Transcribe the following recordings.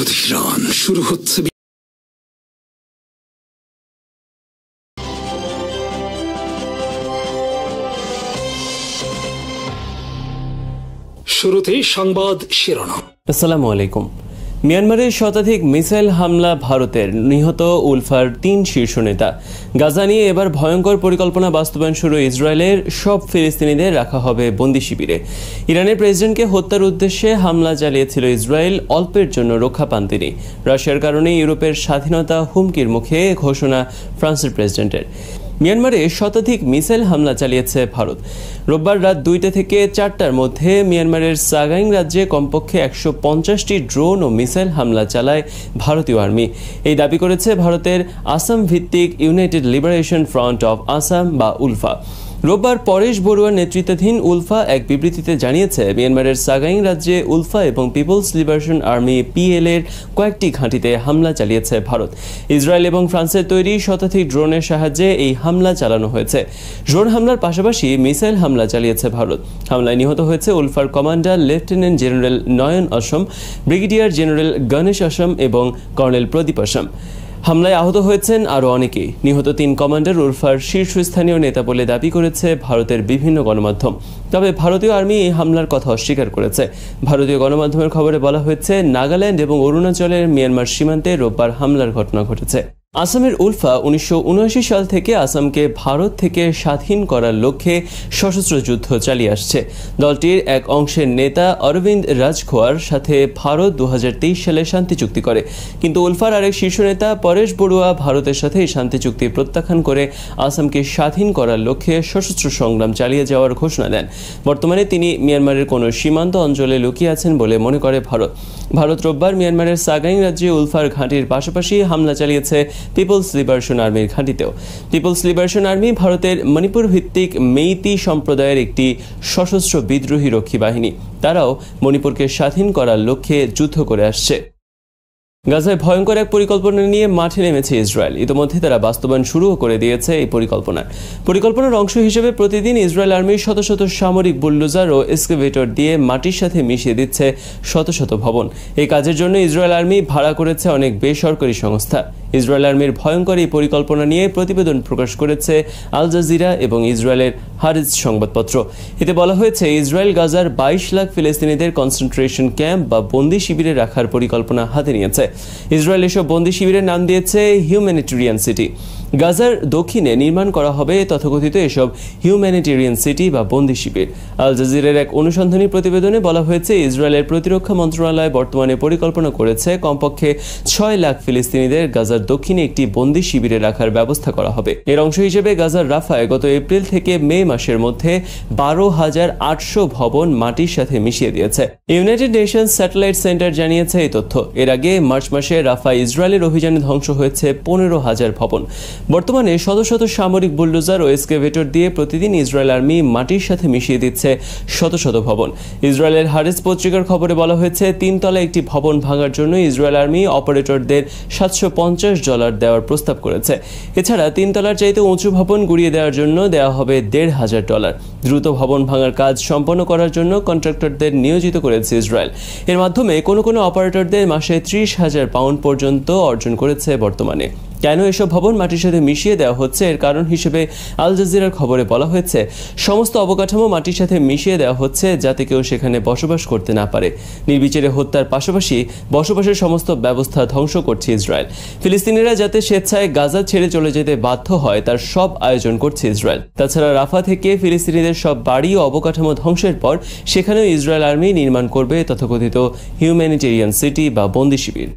অধিরান শুরু হচ্ছে। শুরুতেই সংবাদ শিরোনাম। আসসালামু আলাইকুম। মিয়ানমারের শতাধিক মিসাইল হামলা, ভারতের নিহত উলফার ৩ শীর্ষ নেতা। গাজা নিয়ে এবার ভয়ঙ্কর পরিকল্পনা বাস্তবায়ন শুরু ইসরায়েলের, সব ফিলিস্তিনিদের রাখা হবে বন্দি শিবিরে। ইরানের প্রেসিডেন্টকে হত্যার উদ্দেশ্যে হামলা চালিয়েছিল ইসরায়েল, অল্পের জন্য রক্ষা পান তিনি। রাশিয়ার কারণে ইউরোপের স্বাধীনতা হুমকির মুখে, ঘোষণা ফ্রান্সের প্রেসিডেন্টের। মিয়ানমারে শতাধিক মিসাইল হামলা চালিয়েছে ভারত। রোববার রাত ২টা থেকে ৪টার মধ্যে মিয়ানমারের সাগাইং রাজ্যে কমপক্ষে ১৫০টি ড্রোন ও মিসাইল হামলা চালায় ভারতীয় আর্মি। এই দাবি করেছে ভারতের আসাম ভিত্তিক United liberation front of Assam বা উলফা। রোববার পরেশ বড়ুয়ার নেতৃত্বাধীন উলফা এক বিবৃতিতে জানিয়েছে, মিয়ানমারের সাগাইং রাজ্যে উলফা এবং পিপলস লিবারেশন আর্মি পিএল এর কয়েকটি ঘাঁটিতে হামলা চালিয়েছে ভারত। ইসরায়েল এবং ফ্রান্সের তৈরি শতাধিক ড্রোনের সাহায্যে এই হামলা চালানো হয়েছে। ড্রোন হামলার পাশাপাশি মিসাইল হামলা চালিয়েছে ভারত। হামলায় নিহত হয়েছে উলফার কমান্ডার লেফটেন্যান্ট জেনারেল নয়ন অসম, ব্রিগেডিয়ার জেনারেল গণেশ অসম এবং কর্নেল প্রদীপ অসম। হামলায় আহত হয়েছেন আরও অনেকেই। নিহত ৩ কমান্ডার উলফার শীর্ষস্থানীয় নেতা বলে দাবি করেছে ভারতের বিভিন্ন গণমাধ্যম। তবে ভারতীয় আর্মি এই হামলার কথা অস্বীকার করেছে। ভারতীয় গণমাধ্যমের খবরে বলা হয়েছে, নাগাল্যান্ড এবং অরুণাচলের মিয়ানমার সীমান্তে রোববার হামলার ঘটনা ঘটেছে। আসামের উলফা ১৯৭৯ সাল থেকে আসামকে ভারত থেকে স্বাধীন করার লক্ষ্যে সশস্ত্র যুদ্ধ চালিয়ে আসছে। দলটির এক অংশের নেতা অরবিন্দ রাজখোয়ার সাথে ভারত ২০২৩ সালে শান্তি চুক্তি করে, কিন্তু উলফার আরেক শীর্ষ নেতা পরেশ বড়ুয়া ভারতের সাথে এই শান্তি চুক্তি প্রত্যাখ্যান করে আসামকে স্বাধীন করার লক্ষ্যে সশস্ত্র সংগ্রাম চালিয়ে যাওয়ার ঘোষণা দেন। বর্তমানে তিনি মিয়ানমারের কোনো সীমান্ত অঞ্চলে লুকিয়ে আছেন বলে মনে করে ভারত। ভারত রোববার মিয়ানমারের সাগাইং রাজ্যে উলফার ঘাঁটির পাশাপাশি হামলা চালিয়েছে পিপলস লিবারেশন আর্মির ঘাঁটিতেও। পিপলস লিবারেশন আর্মি ভারতের মণিপুর ভিত্তিক মেইতি সম্প্রদায়ের একটি সশস্ত্র বিদ্রোহী রক্ষী বাহিনী। তারাও মণিপুরকে স্বাধীন করার লক্ষ্যে যুদ্ধ করে আসছে। গাজায় ভয়ঙ্কর এক পরিকল্পনা নিয়ে মাঠে নেমেছে ইসরায়েল। ইতিমধ্যে তারা বাস্তবায়ন শুরুও করে দিয়েছে এই পরিকল্পনার অংশ হিসেবে প্রতিদিন ইসরায়েল আর্মি শত শত সামরিক বুলডোজার ও এক্সকাভেটর দিয়ে মাটির সাথে মিশিয়ে দিচ্ছে শত শত ভবন। এই কাজের জন্য ইসরায়েল আর্মি ভাড়া করেছে অনেক বেসরকারি সংস্থা। ইসরায়েল আর্মির ভয়ঙ্কর এই পরিকল্পনা নিয়ে প্রতিবেদন প্রকাশ করেছে আল জাজিরা এবং ইসরায়েলের হারিজ সংবাদপত্র। এতে বলা হয়েছে, ইসরায়েল গাজার ২২ লাখ ফিলিস্তিনিদের কনসেন্ট্রেশন ক্যাম্প বা বন্দি শিবিরে রাখার পরিকল্পনা হাতে নিয়েছে। ইসরায়েল এসব বন্দি শিবিরের নাম দিয়েছে হিউম্যানিটেরিয়ান সিটি। গাজার দক্ষিণে নির্মাণ করা হবে তথাকথিত এসব হিউম্যানিটেরিয়ান সিটি বা বন্দি শিবির। আল জাজিরার এক অনুসন্ধানী প্রতিবেদনে বলা হয়েছে, ইসরায়েলের প্রতিরক্ষা মন্ত্রণালয় বর্তমানে পরিকল্পনা করেছে কমপক্ষে ৬ লাখ ফিলিস্তিনিদের গাজার দক্ষিণে একটি বন্দি শিবিরে রাখার ব্যবস্থা করা হবে। এর অংশ হিসেবে গাজার রাফায় গত এপ্রিল থেকে মে মাসের মধ্যে ১২,৮০০ ভবন মাটির সাথে মিশিয়ে দিয়েছে। ইউনাইটেড নেশনস স্যাটেলাইট সেন্টার জানিয়েছে এই তথ্য। এর আগে মার্চ মাসে রাফায় ইসরায়েলের অভিযানে ধ্বংস হয়েছে ১৫,০০০ ভবন। বর্তমানে শত শত সামরিক বুলডোজার ও এক্সকাভেটর দিয়ে প্রতিদিন ইসরায়েল আর্মি মাটির সাথে মিশিয়ে দিচ্ছে শত শত ভবন। ইসরায়েলের হারিস পত্রিকার খবরে বলা হয়েছে, ৩ তলা একটি ভবন ভাঙার জন্য ইসরায়েল আর্মি অপারেটরদের $৭৫০ দেওয়ার প্রস্তাব করেছে। এছাড়া ৩ তলার চাইতে উঁচু ভবন গুড়িয়ে দেওয়ার জন্য দেওয়া হবে $১৫০০। দ্রুত ভবন ভাঙার কাজ সম্পন্ন করার জন্য কন্ট্রাক্টরদের নিয়োজিত করেছে ইসরায়েল। এর মাধ্যমে কোনো অপারেটরদের মাসে ৩০,০০০ পাউন্ড পর্যন্ত অর্জন করেছে বর্তমানে। কেন এসব ভবন মাটির সাথে মিশিয়ে দেওয়া হচ্ছে, এর কারণ হিসেবে আল জাজিরার খবরে বলা হয়েছে, সমস্ত অবকাঠামো মাটির সাথে মিশিয়ে দেওয়া হচ্ছে যাতে কেউ সেখানে বসবাস করতে না পারে। নির্বিচারে হত্যার পাশাপাশি বসবাসের সমস্ত ব্যবস্থা ধ্বংস করছে ইসরায়েল। ফিলিস্তিনিরা যাতে স্বেচ্ছায় গাজা ছেড়ে চলে যেতে বাধ্য হয় তার সব আয়োজন করছে ইসরায়েল। তাছাড়া রাফা থেকে ফিলিস্তিনিদের সব বাড়ি ও অবকাঠামো ধ্বংসের পর সেখানেও ইসরায়েল আর্মি নির্মাণ করবে তথাকথিত হিউম্যানিটেরিয়ান সিটি বা বন্দি শিবির।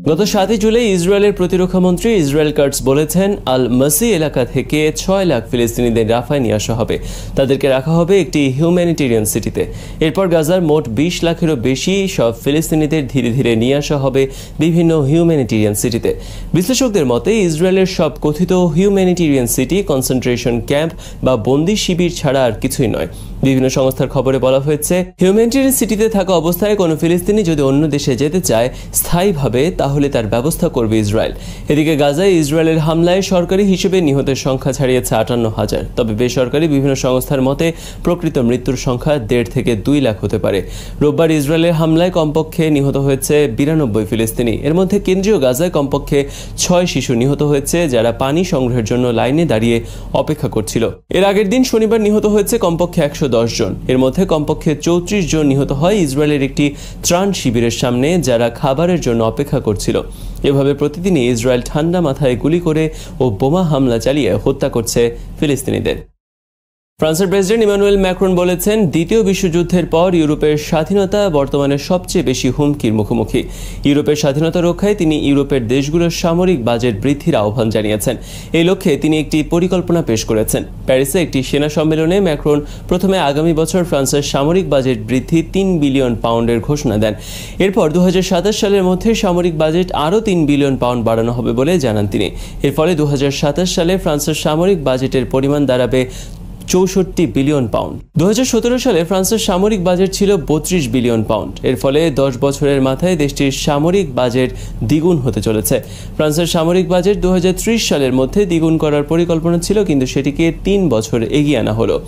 গত ৭ জুলাই ইসরায়েলের প্রতিরক্ষা মন্ত্রী ইসরায়েল কাটস বলেছেন, আল মাসি এলাকা থেকে ৬ লাখ ফিলিস্তিনিদের রাফায় নিয়ে আসা হবে। তাদেরকে রাখা হবে একটি হিউম্যানিটেরিয়ান সিটিতে। এরপর গাজার মোট ২০ লাখেরও বেশি সব ফিলিস্তিনিদের ধীরে ধীরে নিয়ে আসা হবে বিভিন্ন হিউম্যানিটেরিয়ান সিটিতে। বিশ্লেষকদের মতে, ইসরায়েলের সব কথিত হিউম্যানিটেরিয়ান সিটি কনসেন্ট্রেশন ক্যাম্প বা বন্দি শিবির ছাড়া আর কিছুই নয়। বিভিন্ন সংস্থার খবরে বলা হয়েছে, হিউম্যানিটেরিয়ান সিটিতে থাকা অবস্থায় কোনো ফিলিস্তিনি যদি অন্য দেশে যেতে চায় স্থায়ীভাবে, তাহলে তাহলে তার ব্যবস্থা করবে ইসরায়েল। এদিকে গাজায় ইসরায়েলের হামলায় সরকারি হিসেবে নিহতের সংখ্যা ছাড়িয়েছে 58,000, তবে বেসরকারি বিভিন্ন সংস্থার মতে প্রকৃত মৃত্যুর সংখ্যা 1.5 থেকে 2 লাখ হতে পারে। রোববার ইসরায়েলের হামলায় কমপক্ষে নিহত হয়েছে 92 ফিলিস্তিনি। এর মধ্যে কেন্দ্রীয় গাজায় কমপক্ষে 6 শিশু নিহত হয়েছে, যারা পানি সংগ্রহের জন্য লাইনে দাঁড়িয়ে অপেক্ষা করছিল। এর আগের দিন শনিবার নিহত হয়েছে কমপক্ষে 110 জন। এর মধ্যে কমপক্ষে 34 জন নিহত হয় ইসরায়েলের একটি ত্রাণ শিবিরের সামনে, যারা খাবারের জন্য অপেক্ষা করছিল। এভাবে প্রতিদিনই ইসরায়েল ঠান্ডা মাথায় গুলি করে ও বোমা হামলা চালিয়ে হত্যা করছে ফিলিস্তিনিদের। ফ্রান্সের প্রেসিডেন্ট ইমানুয়েল ম্যাক্রন বলেছেন, দ্বিতীয় বিশ্বযুদ্ধের পর ইউরোপের স্বাধীনতা বর্তমানে সবচেয়ে বেশি হুমকির মুখোমুখি। ইউরোপের স্বাধীনতা রক্ষায় তিনি ইউরোপের দেশগুলোর সামরিক বাজেট বৃদ্ধির আহ্বান জানিয়েছেন। এই লক্ষ্যে তিনি একটি পরিকল্পনা পেশ করেছেন। প্যারিসে একটি সেনা সম্মেলনে ম্যাক্রন প্রথমে আগামী বছর ফ্রান্সের সামরিক বাজেট বৃদ্ধি 3 বিলিয়ন পাউন্ডের ঘোষণা দেন। এরপর 2027 সালের মধ্যে সামরিক বাজেট আরও 3 বিলিয়ন পাউন্ড বাড়ানো হবে বলে জানান তিনি। এর ফলে 2027 সালে ফ্রান্সের সামরিক বাজেটের পরিমাণ দাঁড়াবে 64 বিলিয়ন পাউন্ড। 2017 সালে ফ্রান্সের সামরিক বাজেট ছিল 32 বিলিয়ন পাউন্ড। এর ফলে 10 বছরের মাথায় দেশটির সামরিক বাজেট দ্বিগুণ হতে চলেছে। ফ্রান্সের সামরিক বাজেট 2030 সালের মধ্যে দ্বিগুণ করার পরিকল্পনা ছিল, কিন্তু সেটিকে 3 বছর এগিয়ে আনা হলো।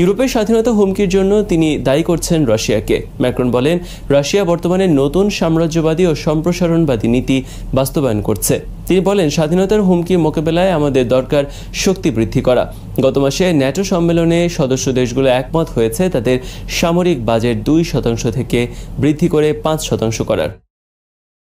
ইউরোপের স্বাধীনতা হুমকির জন্য তিনি দায়ী করছেন রাশিয়াকে। ম্যাক্রন বলেন, রাশিয়া বর্তমানে নতুন সাম্রাজ্যবাদী ও সম্প্রসারণবাদী নীতি বাস্তবায়ন করছে। তিনি বলেন, স্বাধীনতার হুমকি মোকাবেলায় আমাদের দরকার শক্তি বৃদ্ধি করা। গত মাসে ন্যাটো সম্মেলনে সদস্য দেশগুলো একমত হয়েছে তাদের সামরিক বাজেট 2% থেকে বৃদ্ধি করে 5% করার।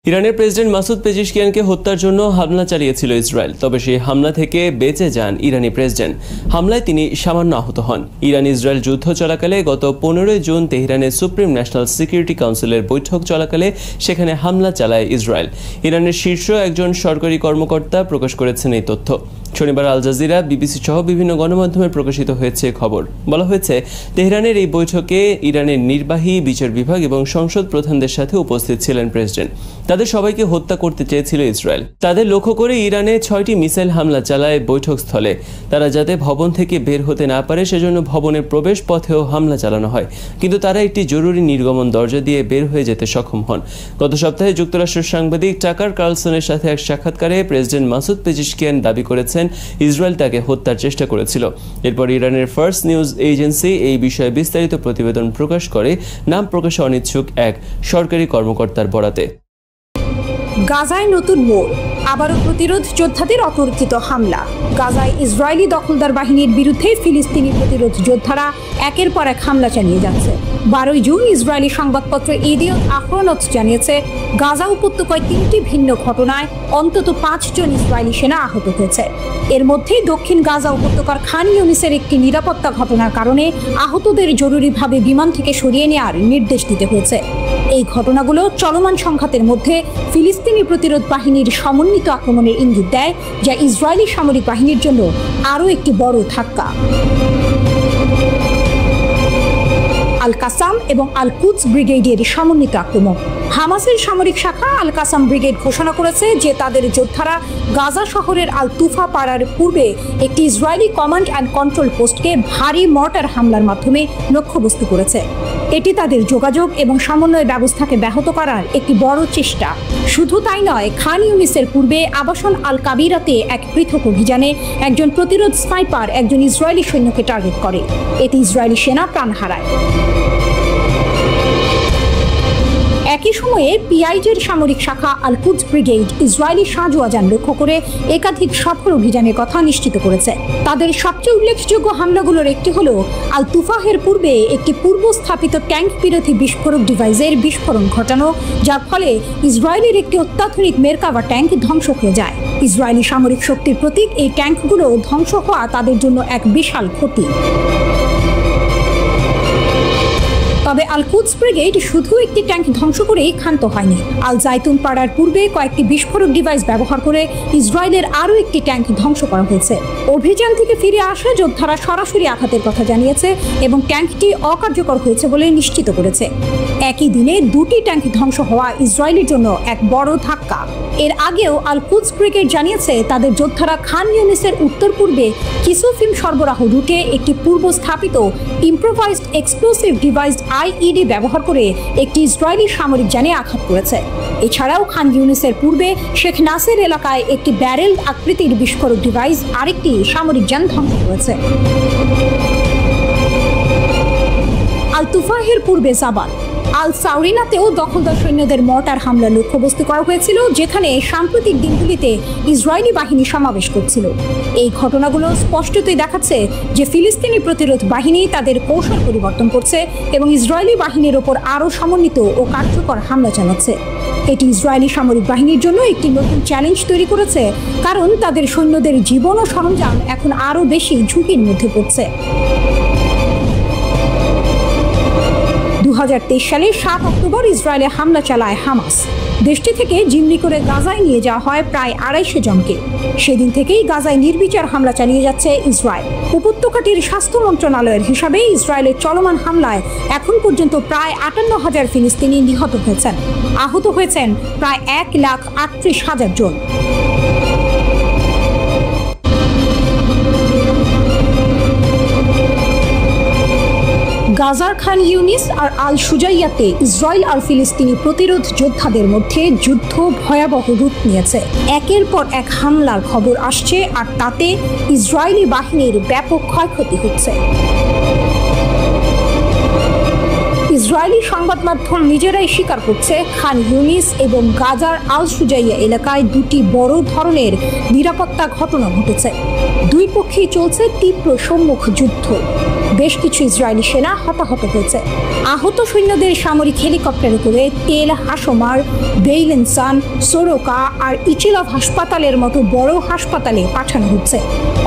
ইরানের প্রেসিডেন্ট মাসুদ পেজিশকিয়ানকে হত্যার জন্য হামলা চালিয়েছিল ইসরায়েল, তবে সেই হামলা থেকে বেঁচে যান ইরানি প্রেসিডেন্ট। হামলায় তিনি সামান্য আহত হন। ইরান ইসরায়েল যুদ্ধ চলাকালে গত 15 জুন তেহরানের সুপ্রিম ন্যাশনাল সিকিউরিটি কাউন্সিলের বৈঠক চলাকালে সেখানে হামলা চালায় ইসরায়েল। ইরানের শীর্ষ একজন সরকারি কর্মকর্তা প্রকাশ করেছেন এই তথ্য। শনিবার আল জাজিরা, বিবিসি সহ বিভিন্ন গণমাধ্যমে প্রকাশিত হয়েছে খবর। বলা হয়েছে, তেহরানের এই বৈঠকে ইরানের নির্বাহী, বিচার বিভাগ এবং সংসদ প্রধানদের সাথে উপস্থিত ছিলেন প্রেসিডেন্ট। তাদের সবাইকে হত্যা করতে চেয়েছিল ইসরায়েল। তাদের লক্ষ্য করে ইরানে 6টি মিসাইল হামলা চালায় বৈঠকস্থলে। তারা যাতে ভবন থেকে বের হতে না পারে সেজন্য ভবনের প্রবেশ পথেও হামলা চালানো হয়, কিন্তু তারা একটি জরুরি নির্গমন দরজা দিয়ে বের হয়ে যেতে সক্ষম হন। গত সপ্তাহে যুক্তরাষ্ট্রের সাংবাদিক টাকার কার্লসনের সাথে এক সাক্ষাৎকারে প্রেসিডেন্ট মাসুদ পেজিশকিয়ান দাবি করেছেন ইসরায়েল তাকে হত্যার চেষ্টা করেছিল। এরপর ইরানের ফার্স্ট নিউজ এজেন্সি এই বিষয়ে বিস্তারিত প্রতিবেদন প্রকাশ করে, নাম প্রকাশে অনিচ্ছুক এক সরকারি কর্মকর্তার বরাতে। গাজায় নতুন মোড়, আবারও প্রতিরোধ যোদ্ধাদের অতর্কিত হামলা। গাজায় ইসরায়েলি দখলদার বাহিনীর বিরুদ্ধে ফিলিস্তিনি প্রতিরোধ যোদ্ধারা একের পর এক হামলা চালিয়ে যাচ্ছে। 12 জুন ইসরায়েলি সংবাদপত্র ইদিয়ত আহরোনট জানিয়েছে, গাজা উপত্যকায় 3টি ভিন্ন ঘটনায় অন্তত 5 জন ইসরায়েলি সেনা আহত হয়েছে। এর মধ্যেই দক্ষিণ গাজা উপত্যকার খান ইউনিসের একটি নিরাপত্তা ঘটনার কারণে আহতদের জরুরিভাবে বিমান থেকে সরিয়ে নেওয়ার নির্দেশ দিতে হয়েছে। এই ঘটনাগুলো চলমান সংঘাতের মধ্যে ফিলিস্তিনি প্রতিরোধ বাহিনীর সমন্বিত আক্রমণের ইঙ্গিত দেয়, যা ইসরায়েলি সামরিক বাহিনীর জন্য আরও একটি বড় ধাক্কা। আল কাসাম এবং আল কুদস ব্রিগেডের সমন্বিত আক্রমণ। হামাসের সামরিক শাখা আল কাসাম ব্রিগেড ঘোষণা করেছে যে তাদের যোদ্ধারা গাজা শহরের আল তুফা পাড়ার পূর্বে একটি ইসরায়েলি কমান্ড অ্যান্ড কন্ট্রোল পোস্টকে ভারী মর্টার হামলার মাধ্যমে লক্ষ্যবস্তু করেছে। এটি তাদের যোগাযোগ এবং সমন্বয় ব্যবস্থাকে ব্যাহত করার একটি বড় চেষ্টা। শুধু তাই নয়, খান ইউনিসের পূর্বে আবাসন আল কাবিরাতে এক পৃথক অভিযানে একজন প্রতিরোধ স্নাইপার একজন ইসরায়েলি সৈন্যকে টার্গেট করে। এতে ইসরায়েলি সেনা প্রাণ হারায়। একই সময়ে পিআইজের সামরিক শাখা আল কুদস ব্রিগেড ইসরায়েলি সাঁজোয়াজান লক্ষ্য করে একাধিক সফল অভিযানের কথা নিশ্চিত করেছে। তাদের সবচেয়ে উল্লেখযোগ্য হামলাগুলোর একটি হল আল তুফাহের পূর্বে একটি পূর্ব স্থাপিত ট্যাঙ্ক বিরোধী বিস্ফোরক ডিভাইসের বিস্ফোরণ ঘটানো, যার ফলে ইসরায়েলের একটি অত্যাধুনিক মেরকাভা ট্যাঙ্ক ধ্বংস হয়ে যায়। ইসরায়েলি সামরিক শক্তির প্রতীক এই ট্যাঙ্কগুলো ধ্বংস হওয়া তাদের জন্য এক বিশাল ক্ষতি। তবে আল কুদস ব্রিগেড শুধু একটি ট্যাঙ্ক ধ্বংস করেই ক্ষান্ত হয়নি। আল জাইতুন পাড়ার পূর্বে কয়েকটি বিস্ফোরক ডিভাইস ব্যবহার করে ইসরায়েলের আরও একটি ট্যাঙ্ক ধ্বংস করা হয়েছে। অভিযান থেকে ফিরে আসা যোদ্ধারা সরাসরি আঘাতের কথা জানিয়েছে এবং ট্যাঙ্কটি অকার্যকর হয়েছে বলে নিশ্চিত করেছে। একই দিনে 2টি ট্যাঙ্ক ধ্বংস হওয়া ইসরায়েলের জন্য এক বড় ধাক্কা। এর আগেও আল কুদস ব্রিগেড জানিয়েছে তাদের যোদ্ধারা খান ইউনিসের উত্তর পূর্বে কিসোফিম সরবরাহ রুটে একটি পূর্ব স্থাপিত ইম্প্রোভাইজড এক্সপ্লোসিভ ডিভাইস আইইডি ব্যবহার করে একটি ইসরায়েলি সামরিক যানে আঘাত করেছে। এছাড়াও খান ইউনিসের পূর্বে শেখ নাসের এলাকায় একটি ব্যারেল আকৃতির বিস্ফোরক ডিভাইস আরেকটি সামরিক যান ধ্বংস করেছে। আল তুফাহের পূর্বে জাবাল আল সাউরিনাতেও দখলদার সৈন্যদের মর্টার হামলা লক্ষ্যবস্তু করা হয়েছিল, যেখানে সাম্প্রতিক দিনগুলিতে ইসরায়েলি বাহিনী সমাবেশ করছিল। এই ঘটনাগুলো স্পষ্টতই দেখাচ্ছে যে ফিলিস্তিনি প্রতিরোধ বাহিনী তাদের কৌশল পরিবর্তন করছে এবং ইসরায়েলি বাহিনীর ওপর আরও সমন্বিত ও কার্যকর হামলা চালাচ্ছে। এটি ইসরায়েলি সামরিক বাহিনীর জন্য একটি নতুন চ্যালেঞ্জ তৈরি করেছে, কারণ তাদের সৈন্যদের জীবন ও সরঞ্জাম এখন আরও বেশি ঝুঁকির মধ্যে পড়ছে। 2023 সালে 7 অক্টোবর ইসরায়েলে হামলা চালায় হামাস। দেশটি থেকে জিম্মি করে গাজায় নিয়ে যাওয়া হয় প্রায় 250 জনকে। সেদিন থেকেই গাজায় নির্বিচার হামলা চালিয়ে যাচ্ছে ইসরায়েল। উপত্যকাটির স্বাস্থ্য মন্ত্রণালয়ের হিসাবে ইসরায়েলের চলমান হামলায় এখন পর্যন্ত প্রায় 58,000 ফিলিস্তিনি নিহত হয়েছেন। আহত হয়েছেন প্রায় 1,38,000 জন। গাজার খান ইউনিস আর আল সুজাইয়াতে ইসরায়েল আর ফিলিস্তিনি প্রতিরোধ যোদ্ধাদের মধ্যে যুদ্ধ ভয়াবহ রূপ নিয়েছে। একের পর এক হামলার খবর আসছে আর তাতে ইসরায়েলি বাহিনীর ব্যাপক ক্ষয়ক্ষতি হচ্ছে। ইসরায়েলি সংবাদ মাধ্যম নিজেরাই স্বীকার করছে খান ইউনিস এবং গাজার আল সুজাইয়া এলাকায় দুটি বড় ধরনের নিরাপত্তা ঘটনা ঘটেছে। দুই পক্ষেই চলছে তীব্র সম্মুখ যুদ্ধ। বেশ কিছু ইসরায়েলি সেনা হতাহত হয়েছে। আহত সৈন্যদের সামরিক হেলিকপ্টারে করে তেল হাসমার, বেইলেনসান, সোরোকা আর ইচিলভ হাসপাতালের মতো বড় হাসপাতালে পাঠানো হচ্ছে।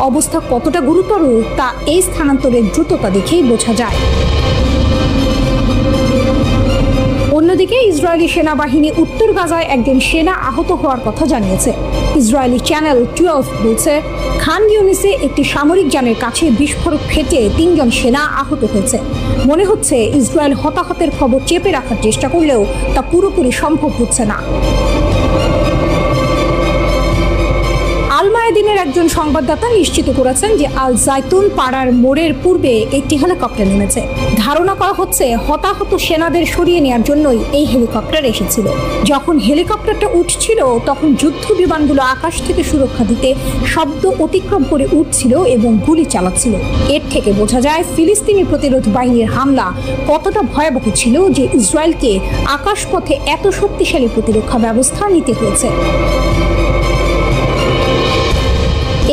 অবস্থা কতটা গুরুতর তা এই স্থানান্তরের দ্রুততা দেখেই বোঝা যায়। অন্যদিকে ইসরায়েলি সেনাবাহিনী উত্তর গাজায় একজন সেনা আহত হওয়ার কথা জানিয়েছে। ইসরায়েলি চ্যানেল 12 বলছে, খান ইউনিসে একটি সামরিক যানের কাছে বিস্ফোরক ফেটে 3 জন সেনা আহত হয়েছে। মনে হচ্ছে ইসরায়েল হতাহতের খবর চেপে রাখার চেষ্টা করলেও তা পুরোপুরি সম্ভব হচ্ছে না। আল মায়াদিনের একজন সংবাদদাতা নিশ্চিত করেছেন যে আল জাইতুন পাড়ার মোড়ের পূর্বে একটি হেলিকপ্টার নেমেছে। ধারণা করা হচ্ছে হতাহত সেনাদের সরিয়ে নেওয়ার জন্যই এই হেলিকপ্টার এসেছিল। যখন হেলিকপ্টারটা উঠছিল তখন যুদ্ধ বিমানগুলো আকাশ থেকে সুরক্ষা দিতে শব্দ অতিক্রম করে উঠছিল এবং গুলি চালাচ্ছিল। এর থেকে বোঝা যায় ফিলিস্তিনি প্রতিরোধ বাহিনীর হামলা কতটা ভয়াবহ ছিল যে ইসরায়েলকে আকাশপথে এত শক্তিশালী প্রতিরক্ষা ব্যবস্থা নিতে হয়েছে।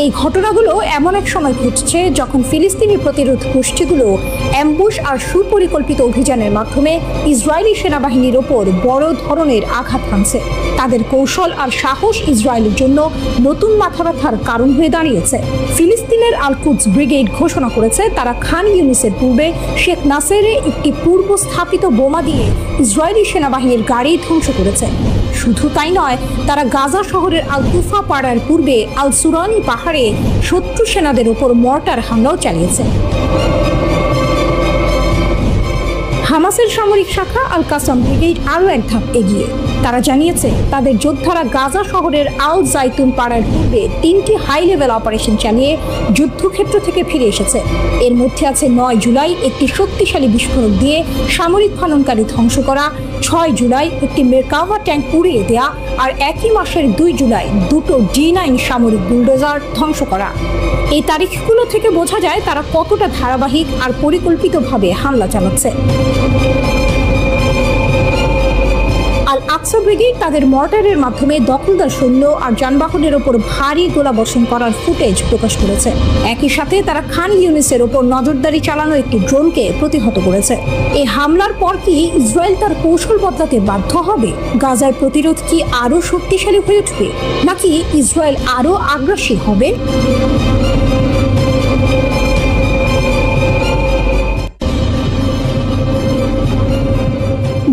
এই ঘটনাগুলো এমন এক সময় ঘটছে যখন ফিলিস্তিনি প্রতিরোধ গোষ্ঠীগুলো অ্যাম্বুশ আর সুপরিকল্পিত অভিযানের মাধ্যমে ইসরায়েলি সেনাবাহিনীর ওপর বড় ধরনের আঘাত হানছে। তাদের কৌশল আর সাহস ইসরায়েলের জন্য নতুন মাথা ব্যথার কারণ হয়ে দাঁড়িয়েছে। ফিলিস্তিনের আল কুদস ব্রিগেড ঘোষণা করেছে তারা খান ইউনিসের পূর্বে শেখ নাসেরে একটি পূর্ব স্থাপিত বোমা দিয়ে ইসরায়েলি সেনাবাহিনীর গাড়ি ধ্বংস করেছে। শুধু তাই নয়, তারা গাজা শহরের আল তুফা পাড়ার পূর্বে আল সুরানি পাহাড়ে শত্রু সেনাদের ওপর মর্টার হামলাও চালিয়েছে। হামাসের সামরিক শাখা আল কাসাম ব্রিগেড আরও এক ধাপ এগিয়ে। তারা জানিয়েছে তাদের যোদ্ধারা গাজা শহরের আল জাইতুন পাড়ার পূর্বে 3টি হাই লেভেল অপারেশন চালিয়ে যুদ্ধক্ষেত্র থেকে ফিরে এসেছে। এর মধ্যে আছে 9 জুলাই একটি শক্তিশালী বিস্ফোরক দিয়ে সামরিক খননকারী ধ্বংস করা, 6 জুলাই একটি মেরকাভা ট্যাঙ্ক উড়িয়ে দেয়া আর একই মাসের 2 জুলাই দুটো D9 সামরিক বুলডোজার ধ্বংস করা। এই তারিখগুলো থেকে বোঝা যায় তারা কতটা ধারাবাহিক আর পরিকল্পিতভাবে হামলা চালাচ্ছে। আল আকসা ব্রিগেড তাদের মর্টারের মাধ্যমে দখলদার সৈন্য আর যানবাহনের ওপর ভারী গোলাবর্ষণ করার ফুটেজ প্রকাশ করেছে। একই সাথে তারা খান ইউনিসের ওপর নজরদারি চালানো একটি ড্রোনকে প্রতিহত করেছে। এই হামলার পর কি ইসরায়েল তার কৌশল বদলাতে বাধ্য হবে? গাজার প্রতিরোধ কি আরও শক্তিশালী হয়ে উঠবে, নাকি ইসরায়েল আরও আগ্রাসী হবে?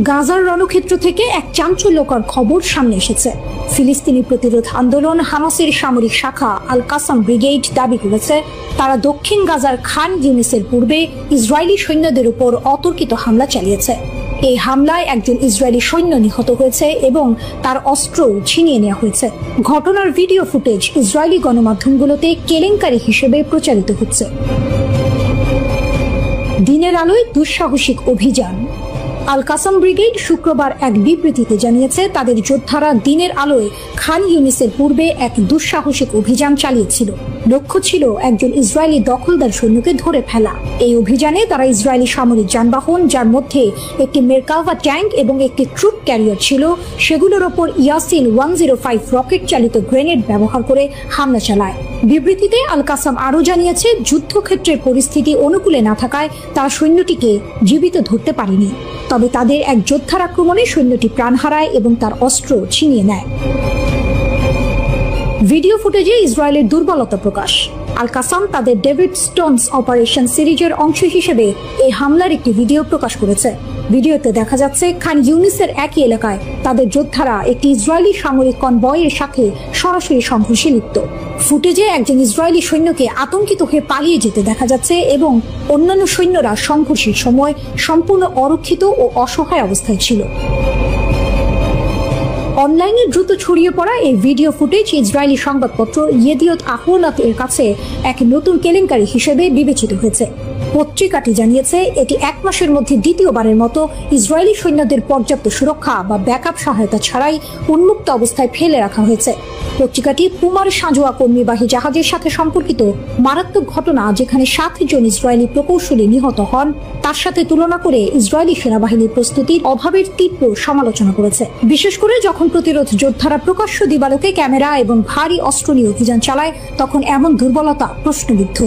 গাজার রণক্ষেত্র থেকে এক চাঞ্চল্যকর খবর সামনে এসেছে। ফিলিস্তিনি প্রতিরোধ আন্দোলন হামাসের সামরিক শাখা আল কাসাম ব্রিগেড দাবি করেছে তারা দক্ষিণ গাজার খান ইউনিসের পূর্বে ইসরায়েলি সৈন্যদের উপর অতর্কিত হামলা চালিয়েছে। এই হামলায় একজন ইসরায়েলি সৈন্য নিহত হয়েছে এবং তার অস্ত্র ছিনিয়ে নেওয়া হয়েছে। ঘটনার ভিডিও ফুটেজ ইসরায়েলি গণমাধ্যমগুলোতে কেলেঙ্কারি হিসেবে প্রচারিত হচ্ছে। দিনের আলোয় দুঃসাহসিক অভিযান। আল কাসাম ব্রিগেড শুক্রবার এক বিবৃতিতে জানিয়েছে তাদের যোদ্ধারা দিনের আলোয় খান ইউনিসের পূর্বে এক দুঃসাহসিক অভিযান চালিয়েছিল। লক্ষ্য ছিল একজন ইসরায়েলি দখলদার সৈন্যকে ধরে ফেলা। এই অভিযানে তারা ইসরায়েলি সামরিক যানবাহন, যার মধ্যে একটি মেরকাভা ট্যাঙ্ক এবং একটি ট্রুপ ক্যারিয়ার ছিল, সেগুলোর ওপর ইয়াসিন 105 রকেট চালিত গ্রেনেড ব্যবহার করে হামলা চালায়। বিবৃতিতে আল কাসাম আরও জানিয়েছে, যুদ্ধক্ষেত্রের পরিস্থিতি অনুকূলে না থাকায় তারা সৈন্যটিকে জীবিত ধরতে পারেনি। তবে তাদের এক যোদ্ধার আক্রমণে সৈন্যটি প্রাণ হারায় এবং তার অস্ত্র ছিনিয়ে নেয়। ভিডিও ফুটেজে ইসরায়েলের দুর্বলতা প্রকাশ। আল কাসাম তাদের ডেভিড স্টোনস অপারেশন সিরিজের অংশ হিসেবে এই হামলার একটি ভিডিও প্রকাশ করেছে। ভিডিওতে দেখা যাচ্ছে খান ইউনিসের একই এলাকায় তাদের যোদ্ধারা একটি ইসরায়েলি সামরিক কনভয়ের সাথে সরাসরি সংঘর্ষে লিপ্ত। ফুটেজে একজন ইসরায়েলি সৈন্যকে আতঙ্কিত হয়ে পালিয়ে যেতে দেখা যাচ্ছে এবং অন্যান্য সৈন্যরা সংঘর্ষের সময় সম্পূর্ণ অরক্ষিত ও অসহায় অবস্থায় ছিল। অনলাইনে দ্রুত ছড়িয়ে পড়া এই ভিডিও ফুটেজ ইসরায়েলি সংবাদপত্র ইয়েদিওত আহরোনোত এর কাছে এক নতুন কেলেঙ্কারি হিসেবে বিবেচিত হয়েছে। পত্রিকাটি জানিয়েছে এটি 1 মাসের মধ্যে দ্বিতীয়বারের মতো ইসরায়েলি সৈন্যদের পর্যাপ্ত সুরক্ষা বা ব্যাকআপ সহায়তা ছাড়াই উন্মুক্ত অবস্থায় ফেলে রাখা হয়েছে। পত্রিকাটি পুমার সাঁজোয়া কর্মীবাহী জাহাজের সাথে সম্পর্কিত মারাত্মক ঘটনা, যেখানে 7 জন ইসরায়েলি প্রকৌশলী নিহত হন, তার সাথে তুলনা করে ইসরায়েলি সেনাবাহিনীর প্রস্তুতির অভাবের তীব্র সমালোচনা করেছে। বিশেষ করে যখন প্রতিরোধ যোদ্ধারা প্রকাশ্য দিবালোকে ক্যামেরা এবং ভারী অস্ত্র নিয়ে অভিযান চালায়, তখন এমন দুর্বলতা প্রশ্নবিদ্ধ।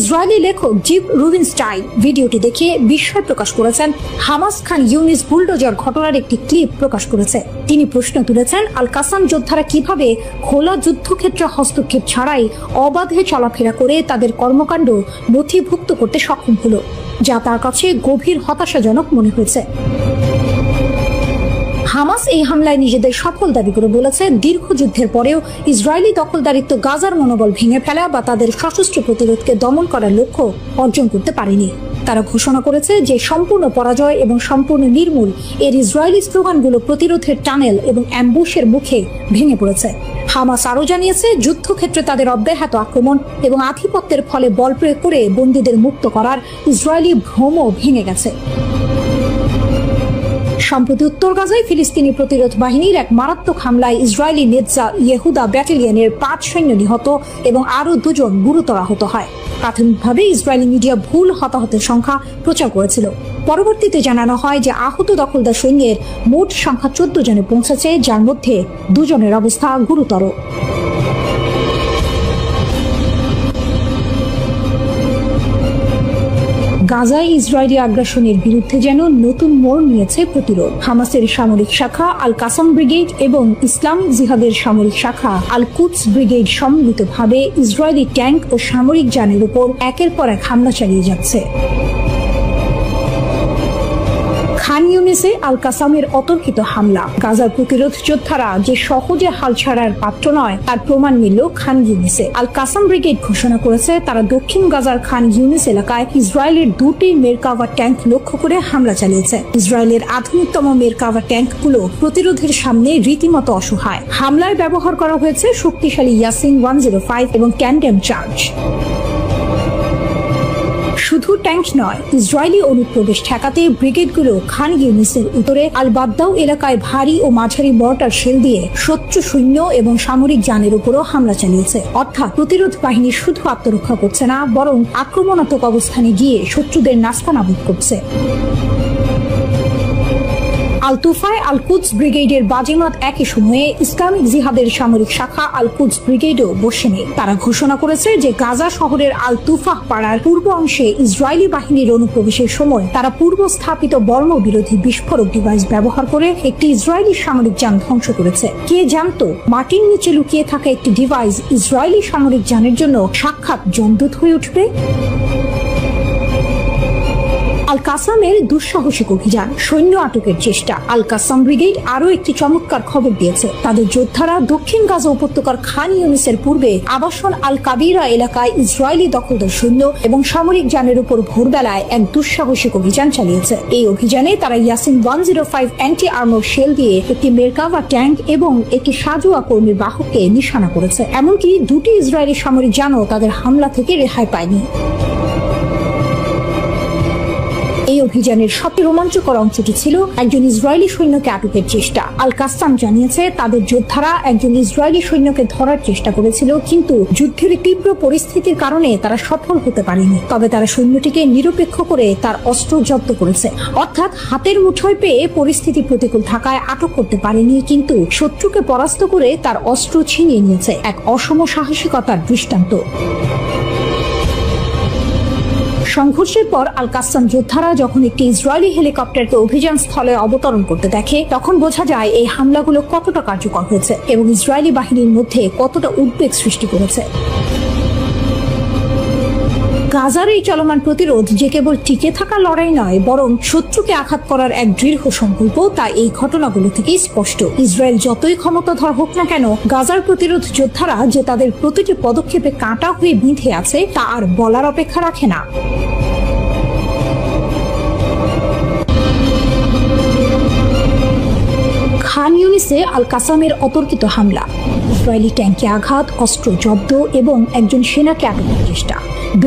ইসরায়েলি লেখক জিপ রুবিনস্টাইন ভিডিওটি দেখে বিস্ময় প্রকাশ করেছেন। হামাস খান ইউনিস বুলডোজার ঘটনার একটি ক্লিপ প্রকাশ করেছে। তিনি প্রশ্ন তুলেছেন, আল কাসাম যোদ্ধারা কিভাবে খোলা যুদ্ধক্ষেত্রে হস্তক্ষেপ ছাড়াই অবাধে চলাফেরা করে তাদের কর্মকাণ্ড নথিভুক্ত করতে সক্ষম হলো, যা তার কাছে গভীর হতাশাজনক মনে হয়েছে। হামাস এই হামলায় নিজেদের সফল দাবি করে বলেছে, দীর্ঘ যুদ্ধের পরেও ইসরায়েলি দখলদারিত্ব গাজার মনোবল ভেঙে ফেলা বা তাদের সশস্ত্র প্রতিরোধকে দমন করার লক্ষ্য অর্জন করতে পারেনি। তারা ঘোষণা করেছে যে সম্পূর্ণ পরাজয় এবং সম্পূর্ণ নির্মূল এর ইসরায়েলি স্লোগানগুলো প্রতিরোধের টানেল এবং অ্যাম্বুশের মুখে ভেঙে পড়েছে। হামাস আরও জানিয়েছে, যুদ্ধক্ষেত্রে তাদের অব্যাহত আক্রমণ এবং আধিপত্যের ফলে বল প্রয়োগ করে বন্দীদের মুক্ত করার ইসরায়েলি ভ্রমও ভেঙে গেছে। সম্প্রতি উত্তর গাজায় ফিলিস্তিনি প্রতিরোধ বাহিনীর এক মারাত্মক হামলায় ইসরায়েলি নেতজা ইহুদা ব্যাটালিয়নের 5 সৈন্য নিহত এবং আরও 2 জন গুরুতর আহত হয়। প্রাথমিকভাবে ইসরায়েলি মিডিয়া ভুল হতাহতের সংখ্যা প্রচার করেছিল। পরবর্তীতে জানানো হয় যে আহত দখলদার সৈন্যের মোট সংখ্যা 14 জনে পৌঁছেছে, যার মধ্যে 2 জনের অবস্থা গুরুতর। গাজায় ইসরায়েলি আগ্রাসনের বিরুদ্ধে যেন নতুন মোড় নিয়েছে প্রতিরোধ। হামাসের সামরিক শাখা আল কাসাম ব্রিগেড এবং ইসলামিক জিহাদের সামরিক শাখা আল কুদস ব্রিগেড সম্মিলিতভাবে ইসরায়েলি ট্যাঙ্ক ও সামরিক যানের উপর একের পর এক হামলা চালিয়ে যাচ্ছে। খান ইউনিসে আল কাসামের অতর্কিত হামলা। গাজার প্রতিরোধ যোদ্ধারা যে সহজে হাল ছাড়ার পাত্র নয়, তার প্রমাণ মিলল খান ইউনিসে। আল কাসাম ব্রিগেড ঘোষণা করেছে তারা দক্ষিণ গাজার খান ইউনিস এলাকায় ইসরায়েলের 2টি মেরকাভা ট্যাঙ্ক লক্ষ্য করে হামলা চালিয়েছে। ইসরায়েলের আধুনিকতম মেরকাভা ট্যাঙ্কগুলো প্রতিরোধের সামনে রীতিমতো অসহায়। হামলায় ব্যবহার করা হয়েছে শক্তিশালী ইয়াসিন 105 এবং ট্যান্ডেম চার্জ। শুধু ট্যাঙ্ক নয়, ইসরায়েলি অনুপ্রবেশ ঠেকাতে ব্রিগেডগুলো খান ইউনিসের উত্তরে আল বাদ্দাউ এলাকায় ভারী ও মাঝারি মর্টার শেল দিয়ে শত্রু সৈন্য এবং সামরিক যানের উপরও হামলা চালিয়েছে। অর্থাৎ প্রতিরোধ বাহিনী শুধু আত্মরক্ষা করছে না, বরং আক্রমণাত্মক অবস্থানে গিয়ে শত্রুদের নাস্তানাবুদ করছে। আল তুফায় আল কুদস ব্রিগেডের বাজিমাত একই সময়ে ইসলামিক জিহাদের সামরিক শাখা আল কুদস ব্রিগেডও বসে নেই। তারা ঘোষণা করেছে যে গাজা শহরের আল তুফাহ পাড়ার পূর্ব অংশে ইসরায়েলি বাহিনীর অনুপ্রবেশের সময় তারা পূর্ব স্থাপিত বর্ম বিরোধী বিস্ফোরক ডিভাইস ব্যবহার করে একটি ইসরায়েলি সামরিক যান ধ্বংস করেছে। কে জানতো মাটির নিচে লুকিয়ে থাকা একটি ডিভাইস ইসরায়েলি সামরিক যানের জন্য সাক্ষাৎ যমদূত হয়ে উঠবে। আল কাসামের দুঃসাহসিক অভিযান, সৈন্য আটকের চেষ্টা। আল কাসাম ব্রিগেড আরও একটি চমৎকার খবর দিয়েছে। তাদের যোদ্ধারা দক্ষিণ গাজা উপত্যকার খান ইউনিসের পূর্বে আবাসন আল কাবিরা এলাকায় ইসরায়েলি দখলদার সৈন্য এবং সামরিক যানের উপর ভোরবেলায় এক দুঃসাহসিক অভিযান চালিয়েছে। এই অভিযানে তারা ইয়াসিন 105 অ্যান্টি আর্মর শেল দিয়ে একটি মেরকাভা ট্যাঙ্ক এবং একটি সাজোয়া কর্মীর বাহককে নিশানা করেছে। এমনকি 2টি ইসরায়েলি সামরিক যানও তাদের হামলা থেকে রেহাই পায়নি। এই অভিযানের সবচেয়ে রোমাঞ্চকর অংশটি ছিল একজন ইসরায়েলি সৈন্যকে আটকের চেষ্টা। আল কাসাম জানিয়েছে তাদের যোদ্ধারা একজন ইসরায়েলি সৈন্যকে ধরার চেষ্টা করেছিল, কিন্তু যুদ্ধের তীব্র পরিস্থিতির কারণে তারা সফল হতে পারেনি। তবে তারা সৈন্যটিকে নিরপেক্ষ করে তার অস্ত্র জব্দ করেছে, অর্থাৎ হাতের মুঠোয় পেয়ে পরিস্থিতি প্রতিকূল থাকায় আটক করতে পারেনি, কিন্তু শত্রুকে পরাস্ত করে তার অস্ত্র ছিনিয়ে নিয়েছে। এক অসম সাহসিকতার দৃষ্টান্ত। সংঘর্ষের পর আল কাসাম যোদ্ধারা যখন একটি ইসরায়েলি হেলিকপ্টারকে অভিযান স্থলে অবতরণ করতে দেখে, তখন বোঝা যায় এই হামলাগুলো কতটা কার্যকর হয়েছে এবং ইসরায়েলি বাহিনীর মধ্যে কতটা উদ্বেগ সৃষ্টি করেছে। গাজার এই চলমান প্রতিরোধ যে কেবল টিকে থাকা লড়াই নয়, বরং শত্রুকে আঘাত করার এক দৃঢ় সংকল্প, তা এই ঘটনাগুলো থেকেই স্পষ্ট। ইসরায়েল যতই ক্ষমতাধর হোক না কেন, গাজার প্রতিরোধ যোদ্ধারা যে তাদের প্রতিটি পদক্ষেপে কাঁটা হয়ে বিঁধে আছে তা আর বলার অপেক্ষা রাখে না। খান ইউনিসে আল কাসামের অতর্কিত হামলা, ইসরায়েলি ট্যাঙ্কে আঘাত, অস্ত্র জব্দ এবং একজন সেনাকে আটকের চেষ্টা।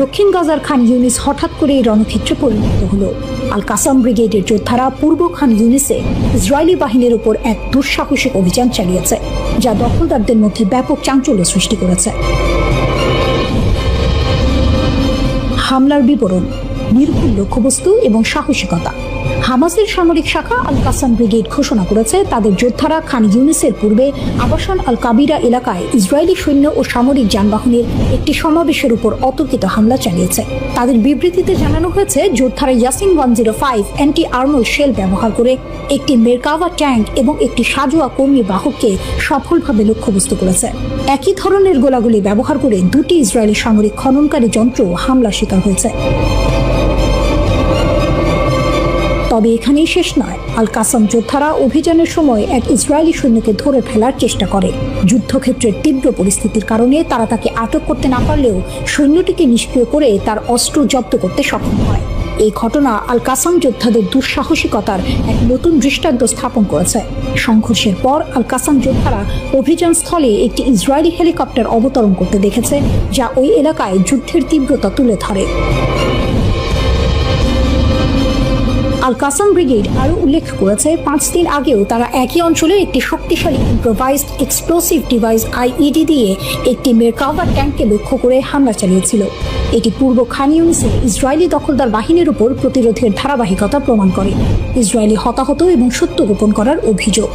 দক্ষিণ গাজার খান ইউনিস হঠাৎ করে এই রণক্ষেত্রে পরিণত হলো। আল কাসাম ব্রিগেডের যোদ্ধারা পূর্ব খান ইউনিসে ইসরায়েলি বাহিনীর উপর এক দুঃসাহসিক অভিযান চালিয়েছে, যা দখলদারদের মধ্যে ব্যাপক চাঞ্চল্য সৃষ্টি করেছে। হামলার বিবরণ, নির্ভুল লক্ষ্যবস্তু এবং সাহসিকতা। হামাসের সামরিক শাখা আল কাসাম ব্রিগেড ঘোষণা করেছে তাদের যোদ্ধারা খান ইউনিসের পূর্বে আবাসান আল কাবিরা এলাকায় ইসরায়েলি সৈন্য ও সামরিক যানবাহনের একটি সমাবেশের উপর অতর্কিত হামলা চালিয়েছে। তাদের বিবৃতিতে জানানো হয়েছে যোদ্ধারা ইয়াসিন 105 অ্যান্টি আর্মর শেল ব্যবহার করে একটি মেরকাভা ট্যাঙ্ক এবং একটি সাজোয়া কর্মী বাহককে সফলভাবে লক্ষ্যবস্তু করেছে। একই ধরনের গোলাগুলি ব্যবহার করে দুটি ইসরায়েলি সামরিক খননকারী যন্ত্র হামলা শিকার হয়েছে। তবে এখানেই শেষ নয়। আল কাসাম যোদ্ধারা অভিযানের সময় এক ইসরায়েলি সৈন্যকে ধরে ফেলার চেষ্টা করে। যুদ্ধক্ষেত্রের তীব্র পরিস্থিতির কারণে তারা তাকে আটক করতে না পারলেও সৈন্যটিকে নিষ্ক্রিয় করে তার অস্ত্র জব্দ করতে সক্ষম হয়। এই ঘটনা আল কাসাম যোদ্ধাদের দুঃসাহসিকতার এক নতুন দৃষ্টান্ত স্থাপন করেছে। সংঘর্ষের পর আল কাসাম যোদ্ধারা অভিযান স্থলে একটি ইসরায়েলি হেলিকপ্টার অবতরণ করতে দেখেছে, যা ওই এলাকায় যুদ্ধের তীব্রতা তুলে ধরে। আল কাসাম ব্রিগেড আরও উল্লেখ করেছে 5 দিন আগেও তারা একই অঞ্চলে একটি শক্তিশালী ইম্প্রোভাইজড এক্সপ্লোসিভ ডিভাইস আইইডি দিয়ে একটি মেরকাভা ট্যাঙ্ককে লক্ষ্য করে হামলা চালিয়েছিল। এটি পূর্ব খান ইউনিসে ইসরায়েলি দখলদার বাহিনীর উপর প্রতিরোধের ধারাবাহিকতা প্রমাণ করে। ইসরায়েলি হতাহত এবং সত্য গোপন করার অভিযোগ।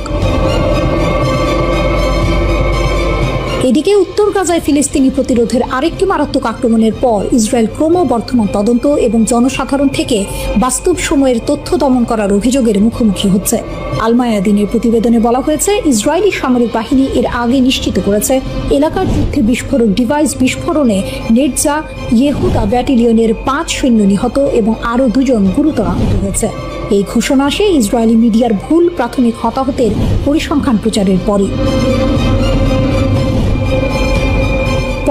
এদিকে উত্তর গাজায় ফিলিস্তিনি প্রতিরোধের আরেকটি মারাত্মক আক্রমণের পর ইসরায়েল ক্রমবর্ধমান তদন্ত এবং জনসাধারণ থেকে বাস্তব সময়ের তথ্য দমন করার অভিযোগের মুখোমুখি হচ্ছে। আল মায়াদিনের প্রতিবেদনে বলা হয়েছে, ইসরায়েলি সামরিক বাহিনী এর আগে নিশ্চিত করেছে এলাকার যুদ্ধে বিস্ফোরক ডিভাইস বিস্ফোরণে নেটজা ইয়েহুদা ব্যাটালিয়নের 5 সৈন্য নিহত এবং আরও 2 জন গুরুতর আহত হয়েছে। এই ঘোষণা আসে ইসরায়েলি মিডিয়ার ভুল প্রাথমিক হতাহতের পরিসংখ্যান প্রচারের পরই।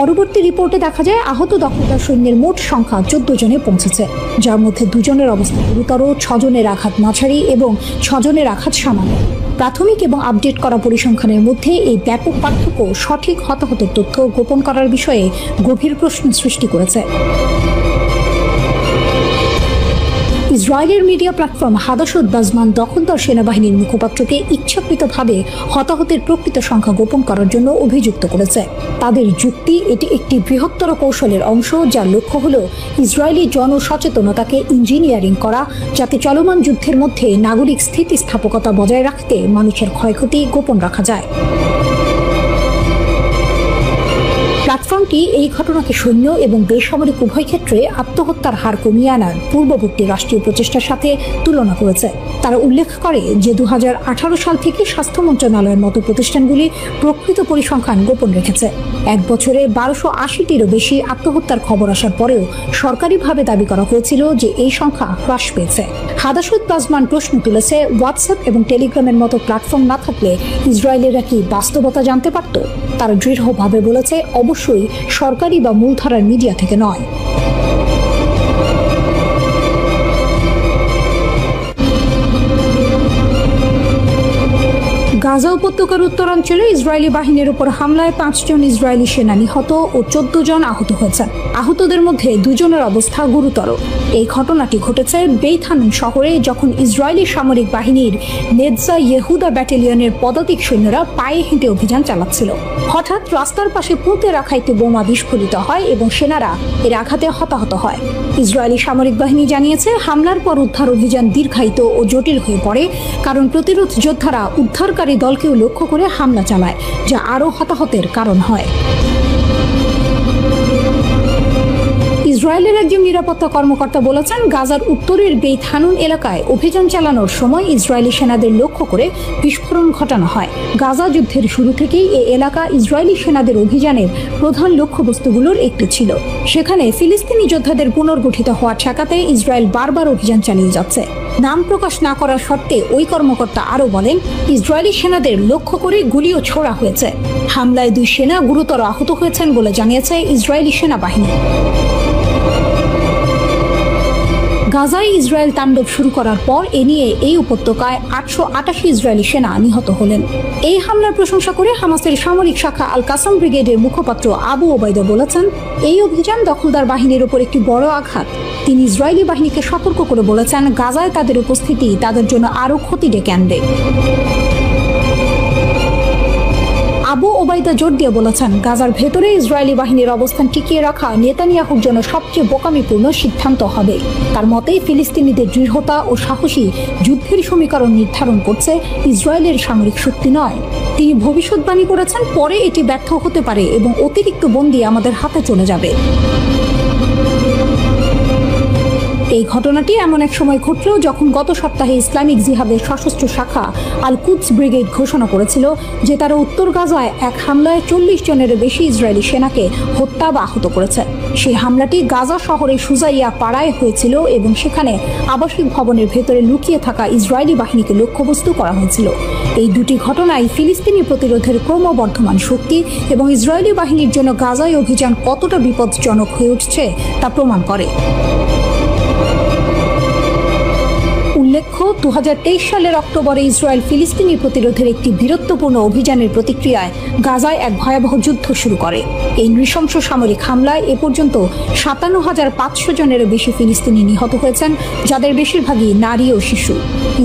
পরবর্তী রিপোর্টে দেখা যায় আহত দখলদার সৈন্যের মোট সংখ্যা 14 জনে পৌঁছেছে, যার মধ্যে 2 জনের অবস্থা গুরুতর, 6 জনের আঘাত মাঝারি এবং 6 জনের আঘাত সামান্য। প্রাথমিক এবং আপডেট করা পরিসংখ্যানের মধ্যে এই ব্যাপক পার্থক্য সঠিক হতাহতের তথ্য গোপন করার বিষয়ে গভীর প্রশ্ন সৃষ্টি করেছে। ইসরায়েলের মিডিয়া প্ল্যাটফর্ম হাদাসত বাজমান দখলদার সেনাবাহিনীর মুখপাত্রকে ইচ্ছাকৃতভাবে হতাহতের প্রকৃত সংখ্যা গোপন করার জন্য অভিযুক্ত করেছে। তাদের যুক্তি, এটি একটি বৃহত্তর কৌশলের অংশ, যার লক্ষ্য হল ইসরায়েলি জনসচেতনতাকে ইঞ্জিনিয়ারিং করা, যাতে চলমান যুদ্ধের মধ্যে নাগরিক স্থিতিস্থাপকতা বজায় রাখতে মানুষের ক্ষয়ক্ষতি গোপন রাখা যায়। প্ল্যাটফর্মটি এই ঘটনাকে সৈন্য এবং বেসামরিক উভয় ক্ষেত্রে আত্মহত্যার হার কমিয়ে আনার পূর্ববর্তী রাষ্ট্রীয় প্রচেষ্টার সাথে তুলনা করেছে। তারা উল্লেখ করে যে 2018 সাল থেকে স্বাস্থ্য মন্ত্রণালয়ের মতো প্রতিষ্ঠানগুলি প্রকৃত পরিসংখ্যান গোপন রেখেছে। 1 বছরে 1280টিরও বেশি আত্মহত্যার খবর আসার পরেও সরকারিভাবে দাবি করা হয়েছিল যে এই সংখ্যা হ্রাস পেয়েছে। হাদাসত বাজমান প্রশ্ন তুলেছে, হোয়াটসঅ্যাপ এবং টেলিগ্রামের মতো প্ল্যাটফর্ম না থাকলে ইসরায়েলিরা কি বাস্তবতা জানতে পারত? তারা দৃঢ়ভাবে বলেছে, অবশ্যই সরকারি বা মূলধারার মিডিয়া থেকে নয়। গাজা উপত্যকার উত্তরাঞ্চলে ইসরায়েলি বাহিনীর উপর হামলায় 5 জন ইসরায়েলি সেনা নিহত ও 14 জন আহত হয়েছেন। আহতদের মধ্যে 2 জনের অবস্থা গুরুতর। এই ঘটনাটি ঘটেছে বেইত হানুন শহরে, যখন ইসরায়েলি সামরিক বাহিনীর নেৎজা ইহুদা ব্যাটালিয়নের পদাতিক সৈন্যরা পায়ে হেঁটে অভিযান চালাচ্ছিল। হঠাৎ রাস্তার পাশে পুঁতে রাখা একটি বোমা বিস্ফোরিত হয় এবং সেনারা এর আঘাতে হতাহত হয়। ইসরায়েলি সামরিক বাহিনী জানিয়েছে, হামলার পর উদ্ধার অভিযান দীর্ঘায়িত ও জটিল হয়ে পড়ে, কারণ প্রতিরোধ যোদ্ধারা উদ্ধারকারী দলকেও লক্ষ্য করে হামলা চালায়, যা আরও হতাহতের কারণ হয়। ইসরায়েলের একজন নিরাপত্তা কর্মকর্তা বলেছেন, গাজার উত্তরের বেইত হানুন এলাকায় অভিযান চালানোর সময় ইসরায়েলি সেনাদের লক্ষ্য করে বিস্ফোরণ ঘটানো হয়। গাজা যুদ্ধের শুরু থেকেই এই এলাকা ইসরায়েলি সেনাদের অভিযানের প্রধান লক্ষ্যবস্তুগুলোর একটি ছিল। সেখানে ফিলিস্তিনি যোদ্ধাদের পুনর্গঠিত হওয়া ঠেকাতে ইসরায়েল বারবার অভিযান চালিয়ে যাচ্ছে। নাম প্রকাশ না করার শর্তে ওই কর্মকর্তা আরও বলেন, ইসরায়েলি সেনাদের লক্ষ্য করে গুলিও ছোড়া হয়েছে। হামলায় 2 সেনা গুরুতর আহত হয়েছেন বলে জানিয়েছে ইসরায়েলি সেনাবাহিনী। গাজায় ইসরায়েল তাণ্ডব শুরু করার পর এ নিয়ে এই উপত্যকায় 888 ইসরায়েলি সেনা নিহত হলেন। এই হামলার প্রশংসা করে হামাসের সামরিক শাখা আল কাসাম ব্রিগেডের মুখপাত্র আবু ওবায়দা বলেছেন, এই অভিযান দখলদার বাহিনীর উপর একটি বড় আঘাত। তিনি ইসরায়েলি বাহিনীকে সতর্ক করে বলেছেন, গাজায় তাদের উপস্থিতি তাদের জন্য আরও ক্ষতি ডেকে আনবে। আবু ওবায়দা জোর দিয়ে বলেছেন, গাজার ভেতরে ইসরায়েলি বাহিনীর অবস্থান টিকিয়ে রাখা নেতানিয়াহুর জন্য সবচেয়ে বোকামিপূর্ণ সিদ্ধান্ত হবে। তার মতে, ফিলিস্তিনিদের দৃঢ়তা ও সাহসী যুদ্ধের সমীকরণ নির্ধারণ করছে ইসরায়েলের সামরিক শক্তি নয়। তিনি ভবিষ্যৎবাণী করেছেন, পরে এটি ব্যর্থ হতে পারে এবং অতিরিক্ত বন্দী আমাদের হাতে চলে যাবে। এই ঘটনাটি এমন এক সময় ঘটল যখন গত সপ্তাহে ইসলামিক জিহাদের সশস্ত্র শাখা আল কুদস ব্রিগেড ঘোষণা করেছিল যে তারা উত্তর গাজায় এক হামলায় 40 জনেরও বেশি ইসরায়েলি সেনাকে হত্যা বা আহত করেছে। সেই হামলাটি গাজা শহরের সুজাইয়া পাড়ায় হয়েছিল এবং সেখানে আবাসিক ভবনের ভেতরে লুকিয়ে থাকা ইসরায়েলি বাহিনীকে লক্ষ্যবস্তু করা হয়েছিল। এই দুটি ঘটনায় ফিলিস্তিনি প্রতিরোধের ক্রমবর্ধমান শক্তি এবং ইসরায়েলি বাহিনীর জন্য গাজায় অভিযান কতটা বিপজ্জনক হয়ে উঠছে তা প্রমাণ করে। উল্লেখ্য, 2023 সালের অক্টোবরে ইসরায়েল ফিলিস্তিনি প্রতিরোধের একটি বীরত্বপূর্ণ অভিযানের প্রতিক্রিয়ায় গাজায় এক ভয়াবহ যুদ্ধ শুরু করে। এই নৃশংস সামরিক হামলায় এ পর্যন্ত 57,500 জনেরও বেশি ফিলিস্তিনি নিহত হয়েছেন, যাদের বেশিরভাগই নারী ও শিশু।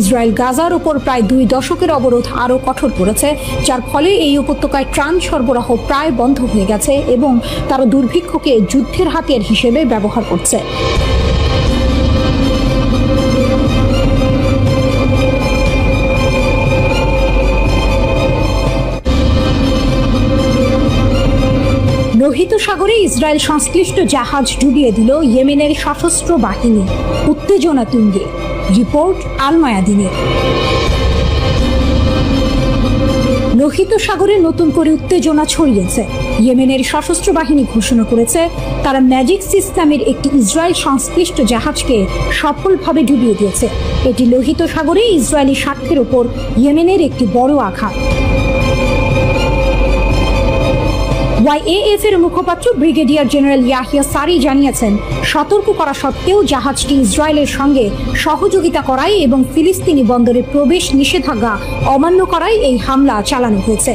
ইসরায়েল গাজার ওপর প্রায় 2 দশকের অবরোধ আরও কঠোর করেছে, যার ফলে এই উপত্যকায় ত্রাণ সরবরাহ প্রায় বন্ধ হয়ে গেছে এবং তারা দুর্ভিক্ষকে যুদ্ধের হাতিয়ার হিসেবে ব্যবহার করছে। লোহিত সাগরে ইসরায়েল সংশ্লিষ্ট জাহাজ ডুবিয়ে দিল ইয়েমেনের সশস্ত্র বাহিনী, উত্তেজনা তুঙ্গে। রিপোর্ট আল মায়াদিনের। লোহিত সাগরে নতুন করে উত্তেজনা ছড়িয়েছে। ইয়েমেনের সশস্ত্র বাহিনী ঘোষণা করেছে তারা ম্যাজিক সিস নামের একটি ইসরায়েল সংশ্লিষ্ট জাহাজকে সফলভাবে ডুবিয়ে দিয়েছে। এটি লোহিত সাগরে ইসরায়েলি স্বার্থের ওপর ইয়েমেনের একটি বড় আঘাত। ওয়াইএএফ এর মুখপাত্র ব্রিগেডিয়ার জেনারেল ইয়াহিয়া সারি জানিয়েছেন, সতর্ক করা সত্ত্বেও জাহাজটি ইসরায়েলের সঙ্গে সহযোগিতা করায় এবং ফিলিস্তিনি বন্দরে প্রবেশ নিষেধাজ্ঞা অমান্য করায় এই হামলা চালানো হয়েছে।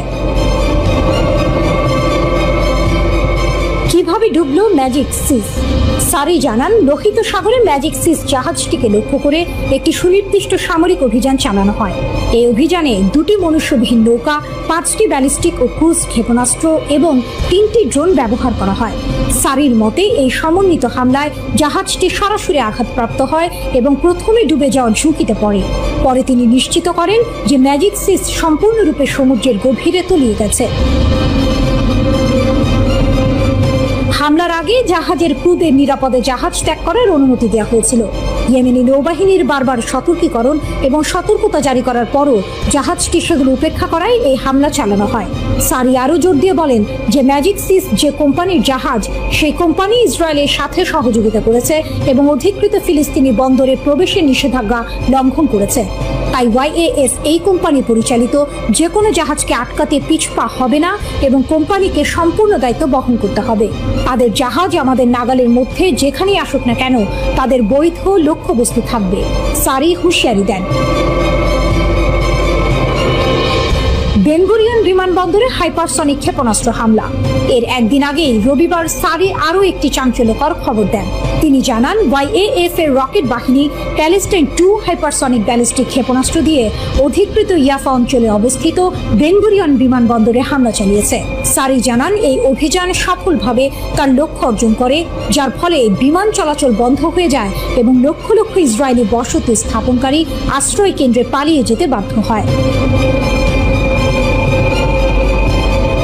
কিভাবে ডুবল ম্যাজিক সিস? সারি জানান, লোহিত সাগরে ম্যাজিক সিস জাহাজটিকে লক্ষ্য করে একটি সুনির্দিষ্ট সামরিক অভিযান চালানো হয়। এই অভিযানে 2টি মনুষ্যবিহীন নৌকা, 5টি ব্যালিস্টিক ও ক্রুজ ক্ষেপণাস্ত্র এবং 3টি ড্রোন ব্যবহার করা হয়। সারির মতে, এই সমন্বিত হামলায় জাহাজটি সরাসরি আঘাতপ্রাপ্ত হয় এবং প্রথমে ডুবে যাওয়ার ঝুঁকিতে পড়ে। পরে তিনি নিশ্চিত করেন যে ম্যাজিক সিস সম্পূর্ণরূপে সমুদ্রের গভীরে তলিয়ে গেছে। হামলার আগে জাহাজের ক্রুদের নিরাপদে জাহাজ ত্যাগ করার অনুমতি দেওয়া হয়েছিল। ইয়েমেনি নৌবাহিনীর বারবার সতর্কীকরণ এবং সতর্কতা জারি করার পরও জাহাজটি সেগুলো উপেক্ষা করায় এই হামলা চালানো হয়। সারি আরও জোর দিয়ে বলেন যে ম্যাজিক সিস যে কোম্পানির জাহাজ, সেই কোম্পানি ইসরায়েলের সাথে সহযোগিতা করেছে এবং অধিকৃত ফিলিস্তিনি বন্দরে প্রবেশের নিষেধাজ্ঞা লঙ্ঘন করেছে। তাই ওয়াইএএস এই কোম্পানি পরিচালিত যে কোনো জাহাজকে আটকাতে পিছপা হবে না এবং কোম্পানিকে সম্পূর্ণ দায়িত্ব বহন করতে হবে। তাদের জাহাজ আমাদের নাগালের মধ্যে যেখানেই আসুক না কেন তাদের বৈধ লক্ষ্যবস্তু থাকবে, সারি হুঁশিয়ারি দেন। বেন গুরিয়ন বিমানবন্দরে হাইপারসনিক ক্ষেপণাস্ত্র হামলা। এর একদিন আগেই রবিবার সারি আরও একটি চাঞ্চল্যকর খবর দেন। তিনি জানান YAF এর রকেট বাহিনী প্যালেস্টাইন 2 হাইপারসনিক ব্যালিস্টিক ক্ষেপণাস্ত্র দিয়ে অধিকৃত ইয়াফা অঞ্চলে অবস্থিত বেন গুরিয়ন বিমানবন্দরে হামলা চালিয়েছে। সারি জানান এই অভিযান সফলভাবে তার লক্ষ্য অর্জন করে, যার ফলে বিমান চলাচল বন্ধ হয়ে যায় এবং লক্ষ লক্ষ ইসরায়েলি বসতি স্থাপনকারী আশ্রয় কেন্দ্রে পালিয়ে যেতে বাধ্য হয়।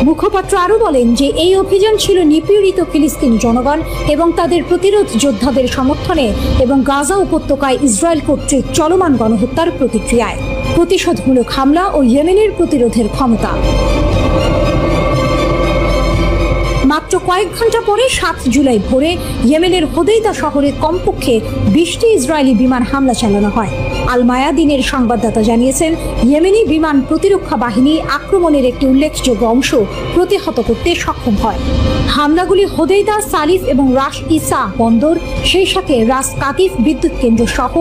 মুখপাত্র আরও বলেন যে এই অভিযান ছিল নিপীড়িত ফিলিস্তিনি জনগণ এবং তাদের প্রতিরোধ যোদ্ধাদের সমর্থনে এবং গাজা উপত্যকায় ইসরায়েল কর্তৃক চলমান গণহত্যার প্রতিক্রিয়ায় প্রতিশোধমূলক হামলা ও ইয়েমেনের প্রতিরোধের ক্ষমতা। মাত্র কয়েক ঘন্টা পরে 7 জুলাই ভোরে ইয়েমেনের হোদেইদা শহরে কমপক্ষে 20টি ইসরায়েলি বিমান হামলা চালানো হয়। আল মায়াদিনের সংবাদদাতা জানিয়েছেন, ইয়েমেনি বিমান প্রতিরক্ষা বাহিনী আক্রমণের একটি উল্লেখযোগ্য অংশ প্রতিহত করতে সক্ষম হয়। হামলাগুলি হোদেইদা, সালিফ এবং রাস ইসা বন্দর, সেই সাথে রাস কাতিফ বিদ্যুৎ কেন্দ্র সহ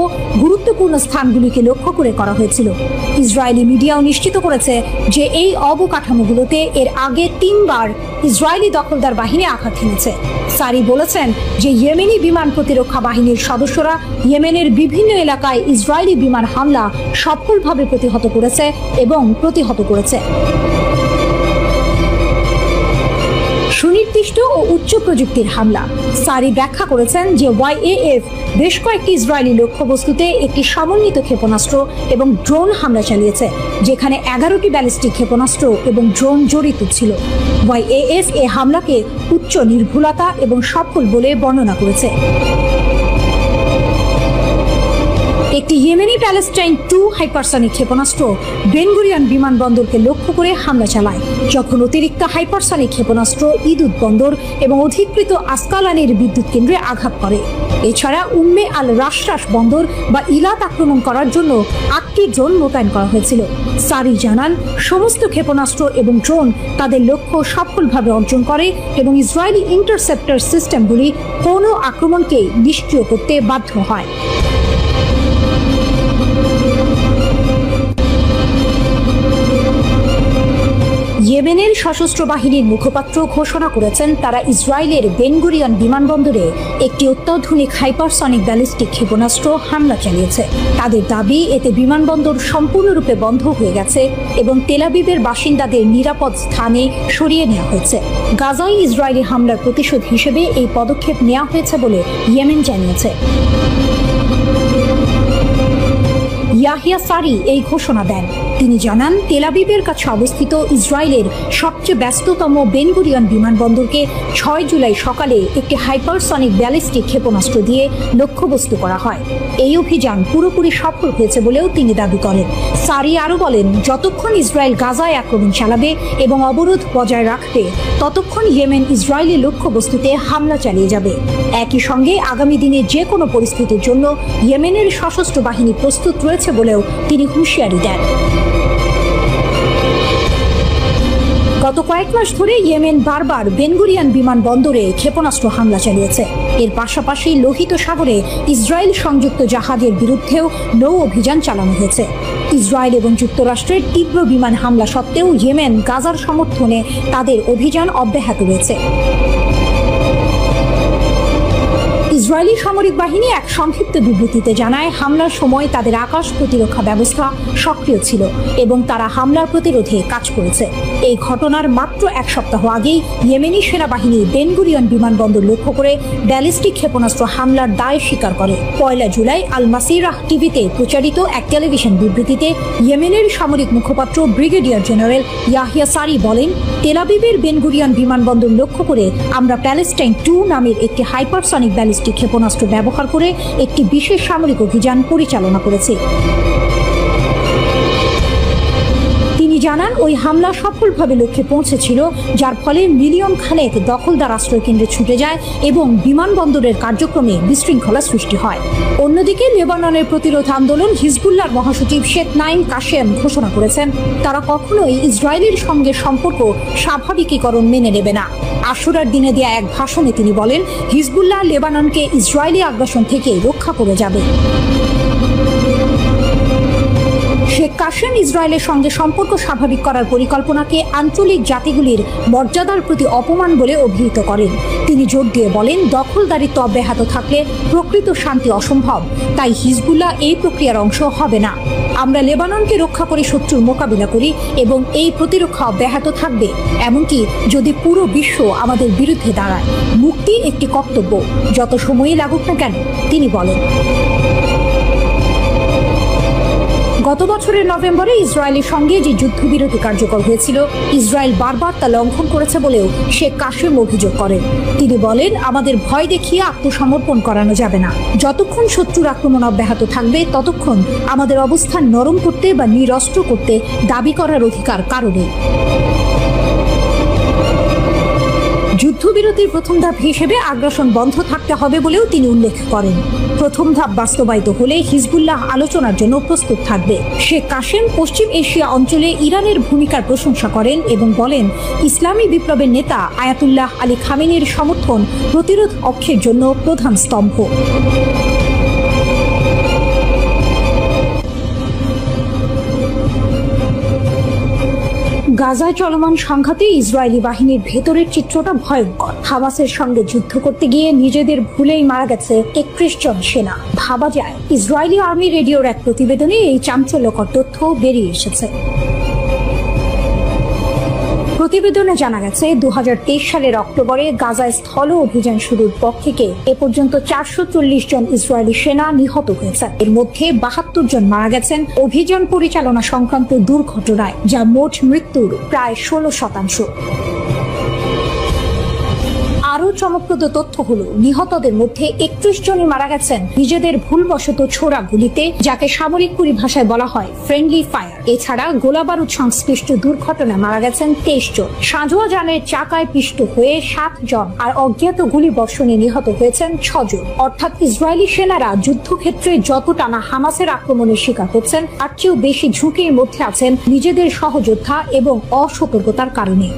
গুরুত্বপূর্ণ স্থানগুলিকে লক্ষ্য করে করা হয়েছিল। ইসরায়েলি মিডিয়াও নিশ্চিত করেছে যে এই অবকাঠামোগুলোতে এর আগে 3 বার ইসরায়েলি দখলদার বাহিনী আঘাত হেনেছে। সারি বলেছেন যে ইয়েমেনি বিমান প্রতিরক্ষা বাহিনীর সদস্যরা ইয়েমেনের বিভিন্ন এলাকায় ইসরায়েলি বিমান হামলা সফলভাবে প্রতিহত করেছে এবং প্রতিহত করেছে। সুনির্দিষ্ট ও উচ্চ প্রযুক্তির হামলা। সারি ব্যাখ্যা করেছেন যে YAF বেশ কয়েকটি ইসরায়েলি লক্ষ্যবস্তুতে একটি সমন্বিত ক্ষেপণাস্ত্র এবং ড্রোন হামলা চালিয়েছে, যেখানে 11টি ব্যালিস্টিক ক্ষেপণাস্ত্র এবং ড্রোন জড়িত ছিল। YAF এই হামলাকে উচ্চ নির্ভুলতা এবং সফল বলে বর্ণনা করেছে। একটি ইয়েমেনি প্যালেস্টাইন 2 হাইপারসনিক ক্ষেপণাস্ত্র বেন গুরিয়ন বিমানবন্দরকে লক্ষ্য করে হামলা চালায়, যখন অতিরিক্ত হাইপারসনিক ক্ষেপণাস্ত্র ইদুদ বন্দর এবং অধিকৃত আসকালানের বিদ্যুৎ কেন্দ্রে আঘাত করে। এছাড়া উম্মে আল রাশরাস বন্দর বা ইলাত আক্রমণ করার জন্য 8টি ড্রোন মোতায়েন করা হয়েছিল। সারি জানান, সমস্ত ক্ষেপণাস্ত্র এবং ড্রোন তাদের লক্ষ্য সফলভাবে অর্জন করে এবং ইসরায়েলি ইন্টারসেপ্টর সিস্টেমগুলি কোনো আক্রমণকে নিষ্ক্রিয় করতে বাধ্য হয়। ইয়েমেনের সশস্ত্র বাহিনীর মুখপাত্র ঘোষণা করেছেন তারা ইসরায়েলের বেন গুরিয়ন বিমানবন্দরে একটি অত্যাধুনিক হাইপারসনিক ব্যালিস্টিক ক্ষেপণাস্ত্র হামলা চালিয়েছে। তাদের দাবি, এতে বিমানবন্দর সম্পূর্ণরূপে বন্ধ হয়ে গেছে এবং তেল আবিবের বাসিন্দাদের নিরাপদ স্থানে সরিয়ে নেওয়া হয়েছে। গাজায় ইসরায়েলি হামলার প্রতিশোধ হিসেবে এই পদক্ষেপ নেওয়া হয়েছে বলে ইয়েমেন জানিয়েছে। ইয়াহিয়া সারি এই ঘোষণা দেন। তিনি জানান, তেল আবিবের কাছে অবস্থিত ইসরায়েলের সবচেয়ে ব্যস্ততম বেন গুরিয়ন বিমানবন্দরকে 6 জুলাই সকালে একটি হাইপারসনিক ব্যালিস্টিক ক্ষেপণাস্ত্র দিয়ে লক্ষ্যবস্তু করা হয়। এই অভিযান পুরোপুরি সফল হয়েছে বলেও তিনি দাবি করেন। সারি আরও বলেন, যতক্ষণ ইসরায়েল গাজায় আক্রমণ চালাবে এবং অবরোধ বজায় রাখবে, ততক্ষণ ইয়েমেন ইসরায়েলি লক্ষ্যবস্তুতে হামলা চালিয়ে যাবে। একই সঙ্গে আগামী দিনে যে কোনো পরিস্থিতির জন্য ইয়েমেনের সশস্ত্র বাহিনী প্রস্তুত রয়েছে বলেও তিনি হুঁশিয়ারি দেন। গত কয়েক মাস ধরে ইয়েমেন বারবার বেন গুরিয়ন বিমানবন্দরে ক্ষেপণাস্ত্র হামলা চালিয়েছে। এর পাশাপাশি লোহিত সাগরে ইসরায়েল সংযুক্ত জাহাজের বিরুদ্ধেও নৌ অভিযান চালানো হয়েছে। ইসরায়েল এবং যুক্তরাষ্ট্রের তীব্র বিমান হামলা সত্ত্বেও ইয়েমেন গাজার সমর্থনে তাদের অভিযান অব্যাহত রয়েছে। ইসরায়েলি সামরিক বাহিনী এক সংক্ষিপ্ত বিবৃতিতে জানায়, হামলার সময় তাদের আকাশ প্রতিরক্ষা ব্যবস্থা সক্রিয় ছিল এবং তারা হামলার প্রতিরোধে কাজ করেছে। এই ঘটনার মাত্র 1 সপ্তাহ আগেই ইয়েমেনি সেনাবাহিনী বেন গুরিয়ন বিমানবন্দর লক্ষ্য করে ব্যালিস্টিক ক্ষেপণাস্ত্র হামলার দায় স্বীকার করে। 1 জুলাই আল মাসিরাহ টিভিতে প্রচারিত এক টেলিভিশন বিবৃতিতে ইয়েমেনের সামরিক মুখপাত্র ব্রিগেডিয়ার জেনারেল ইয়াহিয়া সারি বলেন, তেল আবিবের বেন গুরিয়ন বিমানবন্দর লক্ষ্য করে আমরা প্যালেস্টাইন 2 নামের একটি হাইপারসনিক ব্যালিস্টিক ক্ষেপণাস্ত্র ব্যবহার করে একটি বিশেষ সামরিক অভিযান পরিচালনা করেছে। তিনি জানান, ওই হামলা সফলভাবে লক্ষ্যে পৌঁছেছিল, যার ফলে মিলিয়ন খানেক দখলদার আশ্রয় কেন্দ্রে ছুটে যায় এবং বিমানবন্দরের কার্যক্রমে বিশৃঙ্খলা সৃষ্টি হয়। অন্যদিকে লেবাননের প্রতিরোধ আন্দোলন হিজবুল্লাহর মহাসচিব শেখ নাইম কাশেম ঘোষণা করেছেন, তারা কখনোই ইসরায়েলের সঙ্গে সম্পর্ক স্বাভাবিকীকরণ মেনে নেবে না। আশুরার দিনে দেয়া এক ভাষণে তিনি বলেন, হিজবুল্লাহ লেবাননকে ইসরায়েলি আগ্রাসন থেকে রক্ষা করে যাবে। শেখ কাসেম ইসরায়েলের সঙ্গে সম্পর্ক স্বাভাবিক করার পরিকল্পনাকে আঞ্চলিক জাতিগুলির মর্যাদার প্রতি অপমান বলে অভিহিত করেন। তিনি জোর দিয়ে বলেন, দখলদারিত্ব অব্যাহত থাকলে প্রকৃত শান্তি অসম্ভব, তাই হিজবুল্লাহ এই প্রক্রিয়ার অংশ হবে না। আমরা লেবাননকে রক্ষা করে শত্রুর মোকাবিলা করি এবং এই প্রতিরক্ষা অব্যাহত থাকবে, এমনকি যদি পুরো বিশ্ব আমাদের বিরুদ্ধে দাঁড়ায়। মুক্তি একটি কর্তব্য, যত সময়ই লাগুক না কেন, তিনি বলেন। গত বছরের নভেম্বরে ইসরায়েলের সঙ্গে যে যুদ্ধবিরতি কার্যকর হয়েছিল, ইসরায়েল বারবার তা লঙ্ঘন করেছে বলেও শেখ কাসেম অভিযোগ করেন। তিনি বলেন, আমাদের ভয় দেখিয়ে আত্মসমর্পণ করানো যাবে না। যতক্ষণ শত্রুর আক্রমণ অব্যাহত থাকবে, ততক্ষণ আমাদের অবস্থান নরম করতে বা নিরস্ত্র করতে দাবি করার অধিকার কারো নেই। যুদ্ধবিরতির প্রথম ধাপ হিসেবে আগ্রাসন বন্ধ থাকতে হবে বলেও তিনি উল্লেখ করেন। প্রথম ধাপ বাস্তবায়িত হলে হিজবুল্লাহ আলোচনার জন্য প্রস্তুত থাকবে। শেখ কাসেম পশ্চিম এশিয়া অঞ্চলে ইরানের ভূমিকার প্রশংসা করেন এবং বলেন, ইসলামী বিপ্লবের নেতা আয়াতুল্লাহ আলী খামেনির সমর্থন প্রতিরোধ অক্ষের জন্য প্রধান স্তম্ভ। গাজায় চলমান সংঘাতে ইসরায়েলি বাহিনীর ভেতরের চিত্রটা ভয়ঙ্কর। হামাসের সঙ্গে যুদ্ধ করতে গিয়ে নিজেদের ভুলেই মারা গেছে 31 জন সেনা। ভাবা যায়, ইসরায়েলি আর্মি রেডিওর এক প্রতিবেদনে এই চাঞ্চল্যকর তথ্য বেরিয়ে এসেছে। প্রতিবেদনে জানা গেছে, 2023 সালের অক্টোবরে গাজায় স্থল অভিযান শুরুর পর থেকে এ পর্যন্ত 440 জন ইসরায়েলি সেনা নিহত হয়েছেন। এর মধ্যে 72 জন মারা গেছেন অভিযান পরিচালনা সংক্রান্ত দুর্ঘটনায়, যা মোট মৃত্যুর প্রায় 16%। আরো চমকপ্রদ তথ্য হলো, নিহতদের মধ্যে 31 জনই মারা গেছেন নিজেদের ভুলবশত ছোড়া গুলিতে, যাকে সামরিক পরিভাষায় বলা হয় ফ্রেন্ডলি ফায়ার। এছাড়া গোলাবারুদ সংশ্লিষ্ট দুর্ঘটনায় মারা গেছেন 23 জন। সাঁজোয়া যানের চাকায় পিষ্ট হয়ে 7 জন আর অজ্ঞাত গুলি বর্ষণে নিহত হয়েছেন 6 জন। অর্থাৎ ইসরায়েলি সেনারা যুদ্ধক্ষেত্রে যতটা না হামাসের আক্রমণের শিকার হচ্ছেন, তার চেয়েও বেশি ঝুঁকির মধ্যে আছেন নিজেদের সহযোদ্ধা এবং অসতর্কতার কারণে।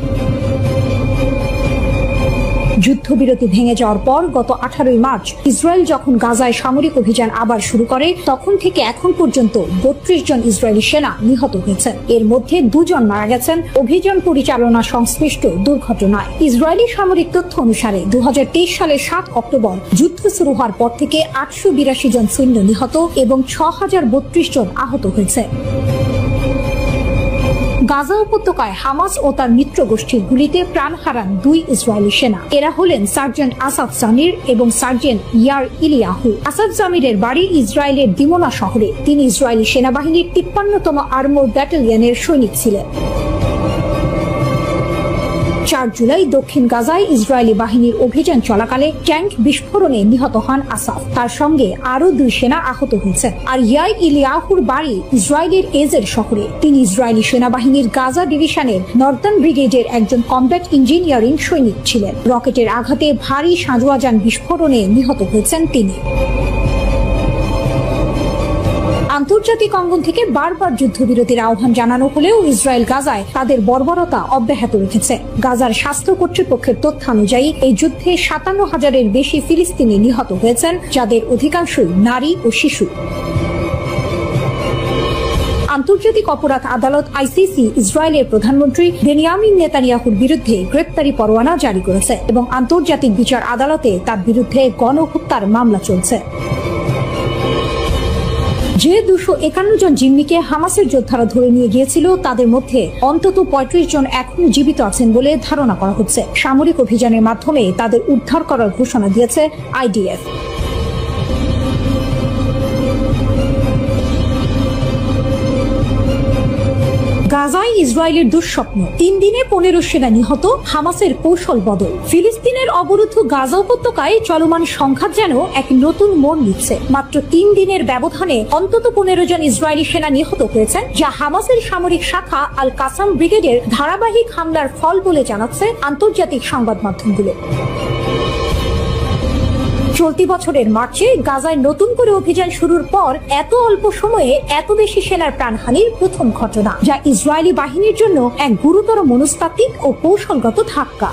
যুদ্ধবিরতি ভেঙে যাওয়ার পর গত 18 মার্চ ইসরায়েল যখন গাজায় সামরিক অভিযান আবার শুরু করে, তখন থেকে এখন পর্যন্ত 32 জন ইসরায়েলি সেনা নিহত হয়েছেন। এর মধ্যে 2 জন মারা গেছেন অভিযান পরিচালনা সংশ্লিষ্ট দুর্ঘটনায়। ইসরায়েলি সামরিক তথ্য অনুসারে 2023 সালের 7 অক্টোবর যুদ্ধ শুরু হওয়ার পর থেকে 882 জন সৈন্য নিহত এবং 6032 জন আহত হয়েছে। গাজা উপত্যকায় হামাস ও তার মিত্র গোষ্ঠীর গুলিতে প্রাণ হারান 2 ইসরায়েলি সেনা। এরা হলেন সার্জেন্ট আসাদ জামির এবং সার্জেন্ট ইয়ার ইলিয়াহু। আসাদ জামিরের বাড়ি ইসরায়েলের দিমোনা শহরে। তিনি ইসরায়েলি সেনাবাহিনীর 53তম আর্মোর ব্যাটালিয়নের সৈনিক ছিলেন। 4 জুলাই দক্ষিণ গাজায় ইসরায়েলি বাহিনীর অভিযান চলাকালে ট্যাঙ্ক বিস্ফোরণে নিহত হন আসাদ। তার সঙ্গে আরো 2 সেনা আহত হয়েছেন। আর ইয়াই ইলিয়াহুর বাড়ি ইসরায়েলের এজের শহরে। তিনি ইসরায়েলি সেনাবাহিনীর গাজা ডিভিশনের নর্দার্ন ব্রিগেডের একজন কমব্যাট ইঞ্জিনিয়ারিং সৈনিক ছিলেন। রকেটের আঘাতে ভারী সাঁজোয়া যান বিস্ফোরণে নিহত হয়েছেন তিনি। আন্তর্জাতিক অঙ্গন থেকে বারবার যুদ্ধবিরতির আহ্বান জানানো হলেও ইসরায়েল গাজায় তাদের বর্বরতা অব্যাহত রেখেছে। গাজার স্বাস্থ্য কর্তৃপক্ষের তথ্যানুযায়ী এই যুদ্ধে 57,000-এর বেশি ফিলিস্তিনি নিহত হয়েছেন, যাদের অধিকাংশই নারী ও শিশু। আন্তর্জাতিক অপরাধ আদালত আইসিসি ইসরায়েলের প্রধানমন্ত্রী বেনিয়ামিন নেতানিয়াহুর বিরুদ্ধে গ্রেপ্তারি পরোয়ানা জারি করেছে এবং আন্তর্জাতিক বিচার আদালতে তার বিরুদ্ধে গণহত্যার মামলা চলছে। যে 251 জন জিম্মিকে হামাসের যোদ্ধারা ধরে নিয়ে গিয়েছিল, তাদের মধ্যে অন্তত 35 জন এখনো জীবিত আছেন বলে ধারণা করা হচ্ছে। সামরিক অভিযানের মাধ্যমে তাদের উদ্ধার করার ঘোষণা দিয়েছে আইডিএফ। গাজায় ইসরায়েলের দুঃস্বপ্ন। 3 দিনে 15 সেনা নিহত, হামাসের কৌশল বদল। ফিলিস্তিনের অবরুদ্ধ গাজা উপত্যকায় চলমান সংঘাত যেন এক নতুন মোড় নিচ্ছে। মাত্র 3 দিনের ব্যবধানে অন্তত 15 জন ইসরায়েলি সেনা নিহত হয়েছেন, যা হামাসের সামরিক শাখা আল কাসাম ব্রিগেডের ধারাবাহিক হামলার ফল বলে জানাচ্ছে আন্তর্জাতিক সংবাদ মাধ্যমগুলো। চলতি বছরের মার্চে গাজায় নতুন করে অভিযান শুরুর পর এত অল্প সময়ে এত বেশি সেনার প্রাণহানির প্রথম ঘটনা, যা ইসরায়েলি বাহিনীর জন্য এক গুরুতর মনস্তাত্ত্বিক ও কৌশলগত ধাক্কা।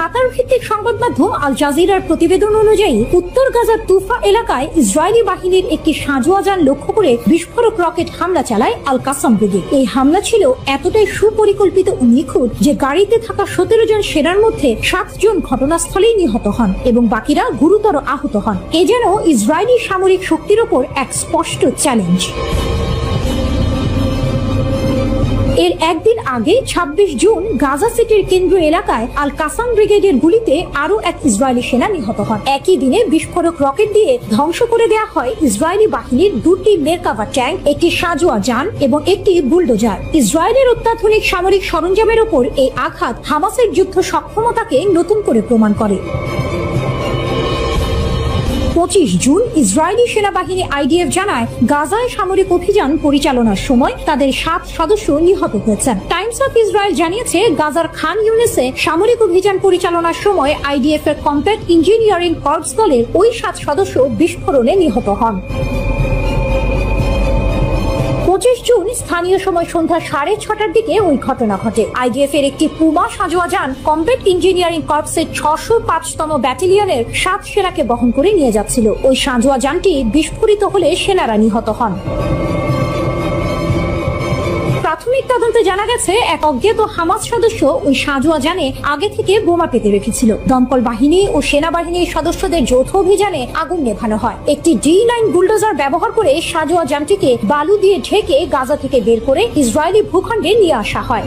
কাতার ভিত্তিক সংবাদ মাধ্যম আল জাজিরার প্রতিবেদন অনুযায়ী উত্তর গাজার তুফা এলাকায় ইসরায়েলি বাহিনীর একটি সাঁজোয়া যান লক্ষ্য করে বিস্ফোরক রকেট হামলা চালায় আল কাসাম ব্রিগেড। এই হামলা ছিল এতটাই সুপরিকল্পিত ও নিখুঁত যে গাড়িতে থাকা 17 জন সেনার মধ্যে 7 জন ঘটনাস্থলেই নিহত হন এবং বাকিরা গুরুতর আহত হন। এ যেন ইসরায়েলি সামরিক শক্তির ওপর এক স্পষ্ট চ্যালেঞ্জ। এর একদিন আগে 26 জুন গাজা সিটির কেন্দ্র এলাকায় আল কাসাম ব্রিগেডের গুলিতে আরো এক ইসরায়েলি সেনা নিহত হন। একই দিনে বিস্ফোরক রকেট দিয়ে ধ্বংস করে দেওয়া হয় ইসরায়েলি বাহিনীর 2টি মেরকাভা ট্যাঙ্ক, একটি সাঁজোয়া যান এবং একটি বুলডোজার। ইসরায়েলের অত্যাধুনিক সামরিক সরঞ্জামের ওপর এই আঘাত হামাসের যুদ্ধ সক্ষমতাকে নতুন করে প্রমাণ করে। 25 জুন ইসরায়েলি সেনাবাহিনী আইডিএফ জানায় গাজায় সামরিক অভিযান পরিচালনার সময় তাদের 7 সদস্য নিহত হয়েছেন। টাইমস অফ ইসরায়েল জানিয়েছে গাজার খান ইউনিসে সামরিক অভিযান পরিচালনার সময় আইডিএফ এর কম্প্যাক্ট ইঞ্জিনিয়ারিং কর্পস দলের ওই 7 সদস্য বিস্ফোরণে নিহত হন। 25 জুন স্থানীয় সময় সন্ধ্যা 6:30টার দিকে ওই ঘটনা ঘটে। আইডিএফ এর একটি পুমা সাঁজোয়া যান কম্ব্যাট ইঞ্জিনিয়ারিং কর্পসের 605তম ব্যাটালিয়নের 7 সেনাকে বহন করে নিয়ে যাচ্ছিল। ওই সাঁজোয়া যানটি বিস্ফোরিত হলে সেনারা নিহত হন। প্রাথমিক তদন্তে জানা গেছে এক অজ্ঞাত হামাস সদস্য ওই সাঁজোয়া যানে আগে থেকে বোমা পেতে রেখেছিল। দমকল বাহিনী ও সেনাবাহিনীর সদস্যদের যৌথ অভিযানে আগুন নেভানো হয়। একটি D9 বুলডোজার ব্যবহার করে সাঁজোয়া যানটিকে বালু দিয়ে ঢেকে গাজা থেকে বের করে ইসরায়েলি ভূখণ্ডে নিয়ে আসা হয়।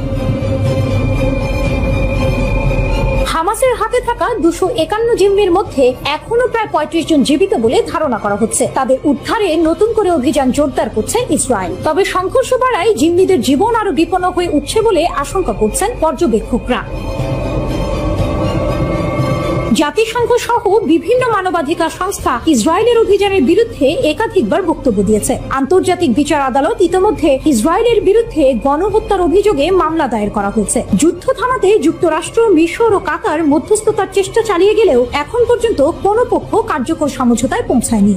হামাসের হাতে থাকা 251 জিম্মির মধ্যে এখনো প্রায় 35 জন জীবিত বলে ধারণা করা হচ্ছে। তাদের উদ্ধারে নতুন করে অভিযান জোরদার করছে ইসরায়েল। তবে সংঘর্ষ বাড়ায় জিম্মিদের জীবন আরো বিপন্ন হয়ে উঠছে বলে আশঙ্কা করছেন পর্যবেক্ষকরা। জাতিসংঘ সহ বিভিন্ন মানবাধিকার সংস্থা ইসরায়েলের অভিযানের বিরুদ্ধে একাধিকবার বক্তব্য দিয়েছে। আন্তর্জাতিক বিচার আদালত ইতিমধ্যে ইসরায়েলের বিরুদ্ধে গণহত্যার অভিযোগে মামলা দায়ের করা হয়েছে। যুদ্ধ থামাতে যুক্তরাষ্ট্র, মিশর ও কাতার মধ্যস্থতার চেষ্টা চালিয়ে গেলেও এখন পর্যন্ত কোনো পক্ষ কার্যকর সমঝোতায় পৌঁছায়নি।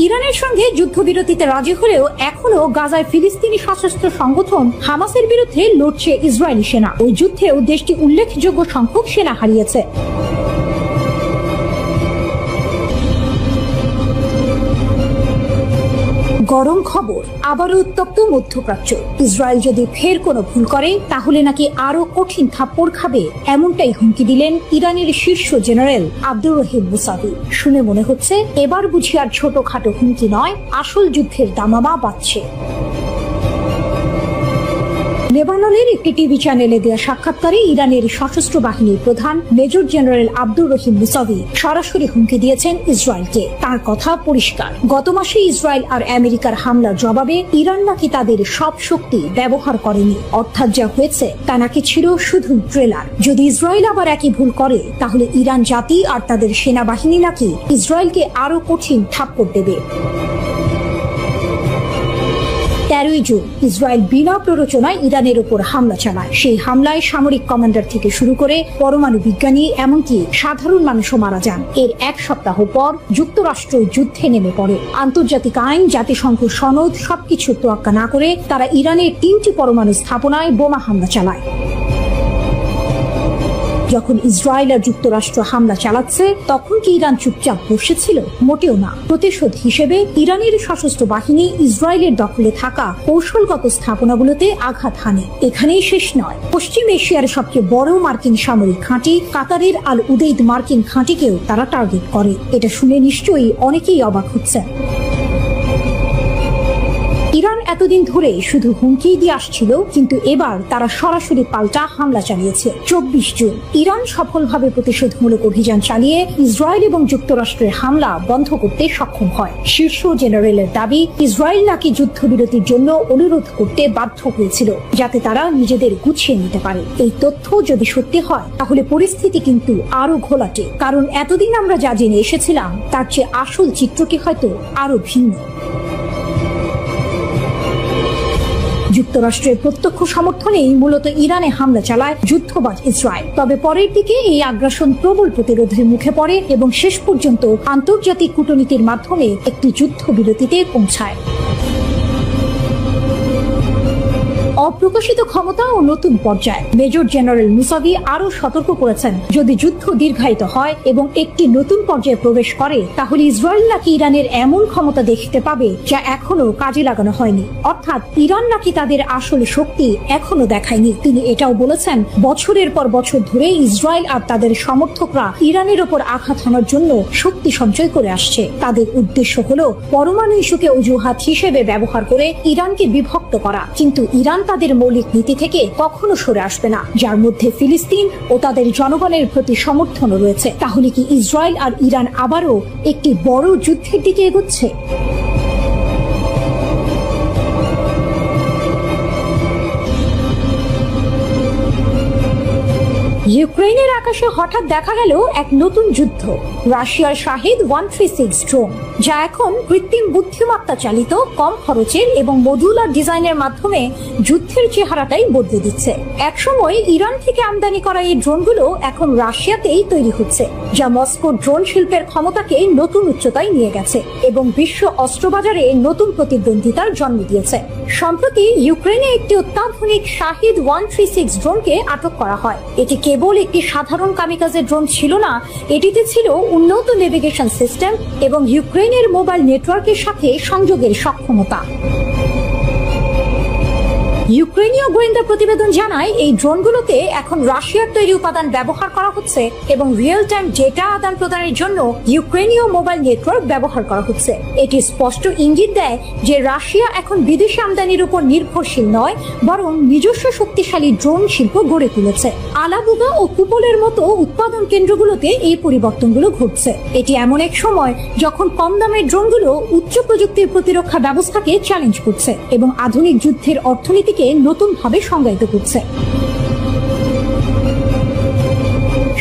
ইরানের সঙ্গে যুদ্ধবিরতিতে রাজি হলেও এখনো গাজায় ফিলিস্তিনি সশস্ত্র সংগঠন হামাসের বিরুদ্ধে লড়ছে ইসরায়েলি সেনা। ওই যুদ্ধেও দেশটি উল্লেখযোগ্য সংখ্যক সেনা হারিয়েছে। গরম খবর, আবারও উত্তপ্ত মধ্যপ্রাচ্য। ইসরায়েল যদি ফের কোনো ভুল করে তাহলে নাকি আরো কঠিন থাপ্পড় খাবে, এমনটাই হুমকি দিলেন ইরানের শীর্ষ জেনারেল আব্দুর রহিম মুসাভি। শুনে মনে হচ্ছে এবার বুঝি আর ছোটখাটো হুমকি নয়, আসল যুদ্ধের দামামা বাজছে। লেবাননের একটি টিভি চ্যানেলে দেওয়া সাক্ষাৎকারে ইরানের সশস্ত্র বাহিনীর প্রধান major general Abdur Rahim Musavi সরাসরি হুমকি দিয়েছেন ইসরায়েলকে। তার কথা পরিষ্কার, গত মাসে ইসরায়েল আর আমেরিকার হামলার জবাবে ইরান নাকি তাদের সব শক্তি ব্যবহার করেনি, অর্থাৎ যা হয়েছে তা নাকি ছিল শুধু ট্রেলার। যদি ইসরায়েল আবার একই ভুল করে তাহলে ইরান জাতি আর তাদের সেনাবাহিনী নাকি ইসরায়েলকে আরো কঠিন থাপ্পড় দেবে। 13 জুন ইসরায়েল বিনা প্ররোচনায় ইরানের উপর হামলা চালায়। সেই হামলায় সামরিক কমান্ডার থেকে শুরু করে পরমাণু বিজ্ঞানী এমনকি সাধারণ মানুষও মারা যান। এর এক সপ্তাহ পর যুক্তরাষ্ট্র যুদ্ধে নেমে পড়ে। আন্তর্জাতিক আইন, জাতিসংঘ সনদ সবকিছু তোয়াক্কা না করে তারা ইরানের 3টি পরমাণু স্থাপনায় বোমা হামলা চালায়। যখন ইসরায়েল আর যুক্তরাষ্ট্র হামলা চালাচ্ছে তখন কি ইরান চুপচাপ বসেছিল? মোটেও না। প্রতিশোধ হিসেবে ইরানের সশস্ত্র বাহিনী ইসরায়েলের দখলে থাকা কৌশলগত স্থাপনাগুলোতে আঘাত হানে। এখানেই শেষ নয়, পশ্চিম এশিয়ার সবচেয়ে বড় মার্কিন সামরিক ঘাঁটি কাতারের আল উদেইদ মার্কিন ঘাঁটিকেও তারা টার্গেট করে। এটা শুনে নিশ্চয়ই অনেকেই অবাক হচ্ছেন। ইরান এতদিন ধরে শুধু হুমকি দিয়ে আসছিল, কিন্তু এবার তারা সরাসরি পাল্টা হামলা চালিয়েছে। 24 জুন ইরান সফলভাবে প্রতিশোধমূলক অভিযান চালিয়ে ইসরায়েল এবং যুক্তরাষ্ট্রের হামলা বন্ধ করতে সক্ষম হয়। শীর্ষ জেনারেলের দাবি, ইসরায়েল নাকি যুদ্ধবিরতির জন্য অনুরোধ করতে বাধ্য হয়েছিল যাতে তারা নিজেদের গুছিয়ে নিতে পারে। এই তথ্য যদি সত্যি হয় তাহলে পরিস্থিতি কিন্তু আরো ঘোলাটে, কারণ এতদিন আমরা যা জেনে এসেছিলাম তার চেয়ে আসল চিত্রটি হয়তো আরো ভিন্ন। যুক্তরাষ্ট্রের প্রত্যক্ষ সমর্থনেই মূলত ইরানে হামলা চালায় যুদ্ধবাজ ইসরায়েল। তবে পরের দিকে এই আগ্রাসন প্রবল প্রতিরোধের মুখে পড়ে এবং শেষ পর্যন্ত আন্তর্জাতিক কূটনীতির মাধ্যমে একটি যুদ্ধবিরতিতে পৌঁছায়। অপ্রকাশিত ক্ষমতা ও নতুন পর্যায়। মেজর জেনারেল মুসাভি আরো সতর্ক করেছেন, যদি যুদ্ধ দীর্ঘায়িত হয় এবং একটি নতুন পর্যায়ে প্রবেশ করে, তাহলে ইসরায়েল নাকি ইরানের এমন ক্ষমতা দেখতে পাবে যা এখনো কাজে লাগানো হয়নি। অর্থাৎ ইরান নাকি তাদের আসল শক্তি এখনো দেখায়নি। তিনি এটাও বলেছেন, বছরের পর বছর ধরে ইসরায়েল আর তাদের সমর্থকরা ইরানের ওপর আঘাত হানার জন্য শক্তি সঞ্চয় করে আসছে। তাদের উদ্দেশ্য হলো পরমাণু ইস্যুকে অজুহাত হিসেবে ব্যবহার করে ইরানকে বিভক্ত করা। কিন্তু ইরান তাদের মৌলিক নীতি থেকে কখনো সরে আসবে না, যার মধ্যে ফিলিস্তিন ও তাদের জনগণের প্রতি সমর্থনও রয়েছে। তাহলে কি ইসরায়েল আর ইরান আবারও একটি বড় যুদ্ধের দিকে এগোচ্ছে? ইউক্রেনের আকাশে হঠাৎ দেখা গেল এক নতুন যুদ্ধ, রাশিয়ার শাহিদ 136 ড্রোন, যা এখন কৃত্রিম বুদ্ধিমত্তা চালিত, কম খরচের এবং মডুলার ডিজাইনের মাধ্যমে যুদ্ধের চেহারাটাই বদলে দিচ্ছে। একসময় ইরান থেকে আমদানি করা এই ড্রোনগুলো এখন রাশিয়াতেই তৈরি হচ্ছে, যা মস্কোর ড্রোন শিল্পের ক্ষমতাকে নতুন উচ্চতায় নিয়ে গেছে এবং বিশ্ব অস্ত্রবাজারে নতুন প্রতিদ্বন্দ্বিতার জন্ম দিয়েছে। সম্প্রতি ইউক্রেনে একটি অত্যাধুনিক শাহিদ 136 ড্রোনকে আটক করা হয়। এটি কেবল একটি সাধারণ কামিকাজে ড্রোন ছিল না, এটিতে ছিল উন্নত নেভিগেশন সিস্টেম এবং ইউক্রেনের মোবাইল নেটওয়ার্কের সাথে সংযোগের সক্ষমতা। ইউক্রেনীয় গোয়েন্দা প্রতিবেদন জানায়, এই ড্রোনগুলোতে এখন রাশিয়ার তৈরি উপাদান ব্যবহার করা হচ্ছে এবং রিয়েল টাইম ডেটা আদান প্রদানের জন্য ইউক্রেনীয় মোবাইল নেটওয়ার্ক ব্যবহার করা হচ্ছে। এটি স্পষ্ট ইঙ্গিত দেয় যে রাশিয়া এখন বিদেশি আমদানির উপর নির্ভরশীল নয়, বরং নিজস্ব শক্তিশালী ড্রোন শিল্প গড়ে তুলেছে। আলাবুগা ও কুপলের মতো উৎপাদন কেন্দ্রগুলোতে এই পরিবর্তনগুলো ঘটছে। এটি এমন এক সময় যখন কম দামের ড্রোনগুলো উচ্চ প্রযুক্তির প্রতিরক্ষা ব্যবস্থাকে চ্যালেঞ্জ করছে এবং আধুনিক যুদ্ধের অর্থনীতিকে নতুনভাবে সংজ্ঞায়িত করছে।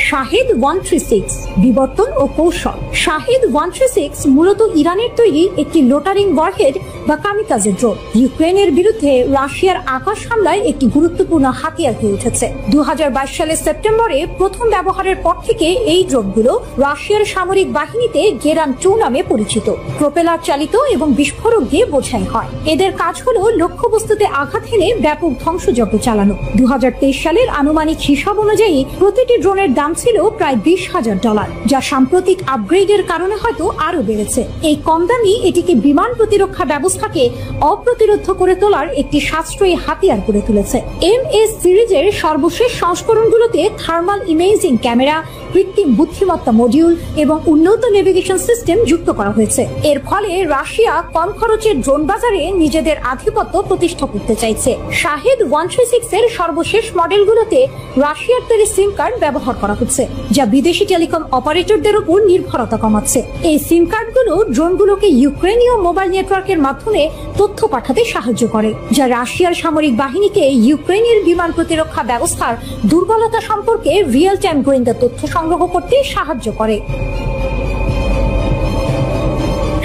শাহিদ 136 বিবর্তন ও কৌশল। শাহিদ 136 মূলত ইরানের তৈরি একটি লোটারিং ওয়ারহেড বা কামিকাজে ড্রোন। ইউক্রেনের বিরুদ্ধে রাশিয়ার আকাশ হামলায় একটি গুরুত্বপূর্ণ হাতিয়ার হয়ে উঠেছে। 2022 সালের সেপ্টেম্বরে প্রথম ব্যবহারের পর থেকে এই ড্রোনগুলো রাশিয়ার সামরিক বাহিনীতে গেরান 2 নামে পরিচিত। প্রোপেলার চালিত এবং বিস্ফোরক দিয়ে বোঝাই হয়। এদের কাজ হলো লক্ষ্যবস্তুতে আঘাত হেনে ব্যাপক ধ্বংসযজ্ঞ চালানো। 2023 সালের আনুমানিক হিসাব অনুযায়ী প্রতিটি ড্রোনের দাম ছিল প্রায় $20,000, যা সাম্প্রতিক আপগ্রেডের কারণে হয়তো আরো বেড়েছে। এই কম দামি এটিকে বিমান প্রতিরক্ষা ব্যবস্থাকে অপ্রতিরোধ করে তোলার একটি সাশ্রয়ী হাতিয়ার করে তুলেছে। MS সিরিজের সর্বশেষ সংস্করণগুলোতে থার্মাল ইমেজিং ক্যামেরা, কৃত্রিম বুদ্ধিমত্তা মডিউল এবং উন্নত নেভিগেশন সিস্টেম যুক্ত করা হয়েছে। এর ফলে রাশিয়া কম খরচের ড্রোন বাজারে নিজেদের আধিপত্য প্রতিষ্ঠা করতে চাইছে। শাহিদ 136 এর সর্বশেষ মডেলগুলোতে রাশিয়ার তৈরি সিম কার্ড ব্যবহার করা হচ্ছে, যা বিদেশি টেলিকম অপারেটরদের উপর নির্ভরতা কমাচ্ছে। এই সিম কার্ডগুলো ড্রোনগুলোকে ইউক্রেনীয় মোবাইল নেটওয়ার্কের মাধ্যমে তথ্য পাঠাতে সাহায্য করে, যা রাশিয়ার সামরিক বাহিনীকে ইউক্রেনের বিমান প্রতিরক্ষা ব্যবস্থার দুর্বলতা সম্পর্কে রিয়েল টাইম গোয়েন্দা তথ্য সংগ্রহ করতে সাহায্য করে।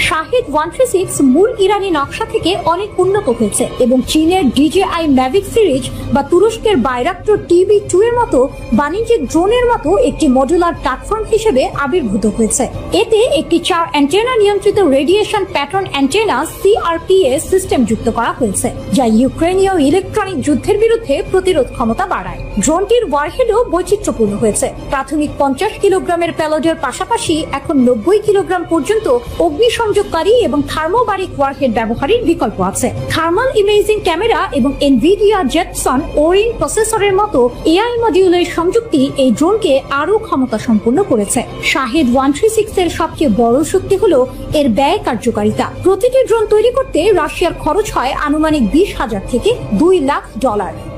শাহিদ 136 মূল ইরানি নকশা থেকে অনেক উন্নত হয়েছে এবং চীনের DJI Mavic সিরিজ বা তুরস্কের বাইরাক্টর TB2 এর মতো বাণিজ্যিক ড্রোনের মতো একটি মডুলার প্ল্যাটফর্ম হিসেবে আবির্ভূত হয়েছে। এতে একটি 4 অ্যান্টেনা নিয়ন্ত্রিত radiation pattern antenna CRPS system যুক্ত করা হয়েছে, যা ইউক্রেনীয় ইলেকট্রনিক যুদ্ধের বিরুদ্ধে প্রতিরোধ ক্ষমতা বাড়ায়। ড্রোনটির ওয়ারহেডও বৈচিত্র্যপূর্ণ হয়েছে। প্রাথমিক 50 কিলোগ্রামের পেলোডের পাশাপাশি এখন 90 কিলোগ্রাম পর্যন্ত অগ্নিসংযোগকারী এবং থার্মোবারিক ওয়ারহেড ব্যবহারের বিকল্প আছে। থার্মাল ইমেজিং ক্যামেরা এবং এনভিডিয়া জেটসন ওরিন প্রসেসরের মতো AI মডিউলের সংযুক্তি এই ড্রোনকে আরো ক্ষমতা সম্পন্ন করেছে। শাহিদ 136 এর সবচেয়ে বড় শক্তি হলো এর ব্যয় কার্যকারিতা। প্রতিটি ড্রোন তৈরি করতে রাশিয়ার খরচ হয় আনুমানিক $20,000 থেকে $2 লাখ,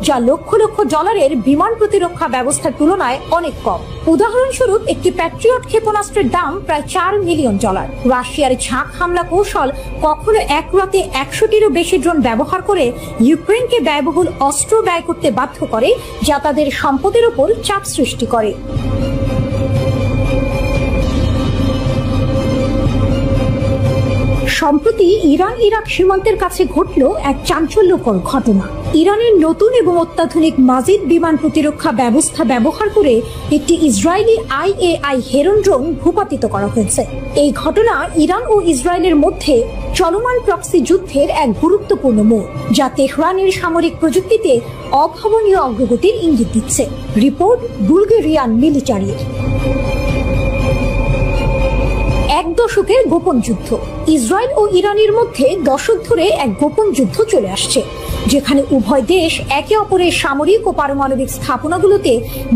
যা লক্ষ লক্ষ ডলারের বিমান প্রতিরক্ষা ব্যবস্থার তুলনায় অনেক কম। উদাহরণস্বরূপ একটি প্যাট্রিয়ট ক্ষেপণাস্ত্রের দাম প্রায় $4 মিলিয়ন। রাশিয়ার ঝাঁক হামলা কৌশল কখনো এক রাতে 100টিরও বেশি ড্রোন ব্যবহার করে ইউক্রেনকে ব্যয়বহুল অস্ত্র ব্যয় করতে বাধ্য করে, যা তাদের সম্পদের উপর চাপ সৃষ্টি করে। সম্প্রতি ইরান ইরাক সীমান্তের কাছে ঘটল এক চাঞ্চল্যকর ঘটনা। ইরানের নতুন এবং অত্যাধুনিক মাজিদ বিমান প্রতিরক্ষা ব্যবস্থা ব্যবহার করে একটি ইসরায়েলি IAI হেরন ড্রোন ভূপাতিত করা হয়েছে। এই ঘটনা ইরান ও ইসরায়েলের মধ্যে চলমান প্রক্সি যুদ্ধের এক গুরুত্বপূর্ণ মোড়, যা তেহরানের সামরিক প্রযুক্তিতে অভাবনীয় অগ্রগতির ইঙ্গিত দিচ্ছে। রিপোর্ট বুলগেরিয়ান মিলিটারির। এক দশকের গোপন যুদ্ধ। ইসরায়েল ও ইরানের মধ্যে দশক ধরে এক গোপন যুদ্ধ চলে আসছে, যেখানে উভয় দেশ একে অপরের সামরিক ও পারমাণবিক স্থাপনাগুলোতে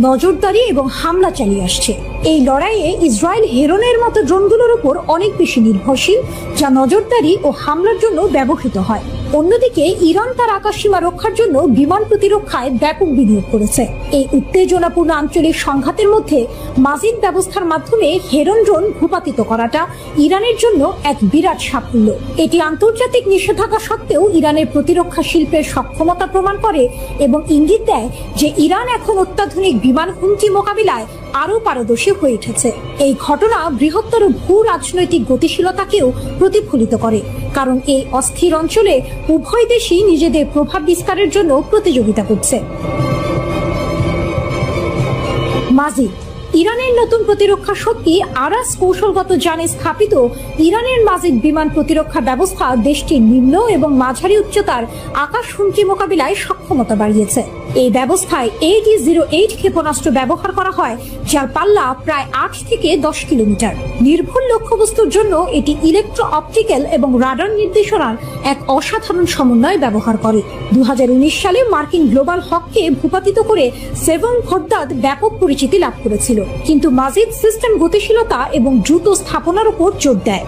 নজরদারি এবং হামলা চালিয়ে আসছে। এই লড়াইয়ে ইসরায়েল হেরনের মতো ড্রোনগুলোর উপর অনেক বেশি নির্ভরশীল, যা নজরদারি ও হামলার জন্য ব্যবহৃত হয়। অন্যদিকে ইরান তার আকাশসীমা রক্ষার জন্য বিমান প্রতিরক্ষায় ব্যাপক বিনিয়োগ করেছে। এই উত্তেজনাপূর্ণ আঞ্চলিক সংঘাতের মধ্যে মাজিদ ব্যবস্থার মাধ্যমে হেরন ড্রোন ভূপাতিত করাটা ইরানের জন্য এক বিরাট সাফল্য। এটি আন্তর্জাতিক নিষেধাজ্ঞা সত্ত্বেও ইরানের প্রতিরক্ষা শিল্পের সক্ষমতা প্রমাণ করে এবং ইঙ্গিত দেয় যে ইরান এখন অত্যাধুনিক বিমান হুমকি মোকাবিলায় আরও পারদর্শী হয়ে উঠেছে। এই ঘটনা বৃহত্তর ভূ রাজনৈতিক গতিশীলতাকেও প্রতিফলিত করে, কারণ এই অস্থির অঞ্চলে উভয় দেশই নিজেদের প্রভাব বিস্তারের জন্য প্রতিযোগিতা করছে। মাজিদ ইরানের নতুন প্রতিরক্ষা শক্তি আরাস কৌশলগত যানে স্থাপিত ইরানের মাজিদ বিমান প্রতিরক্ষা ব্যবস্থা দেশটির নিম্ন এবং মাঝারি উচ্চতার আকাশ হুমকি মোকাবিলায় সক্ষমতা বাড়িয়েছে। এই ব্যবস্থায় AD-08 ক্ষেপণাস্ত্র ব্যবহার করা হয়, যার পাল্লা প্রায় 8 থেকে 10 কিলোমিটার। নির্ভুল লক্ষ্যবস্তুর জন্য এটি ইলেকট্রো অপটিক্যাল এবং রাডার নির্দেশনার এক অসাধারণ সমন্বয় ব্যবহার করে। 2019 সালে মার্কিন গ্লোবাল হককে ভূপাতিত করে সেভন খোর্দাদ ব্যাপক পরিচিতি লাভ করেছিল, কিন্তু মাজিদ সিস্টেম গতিশীলতা এবং দ্রুত স্থাপনার উপর জোর দেয়।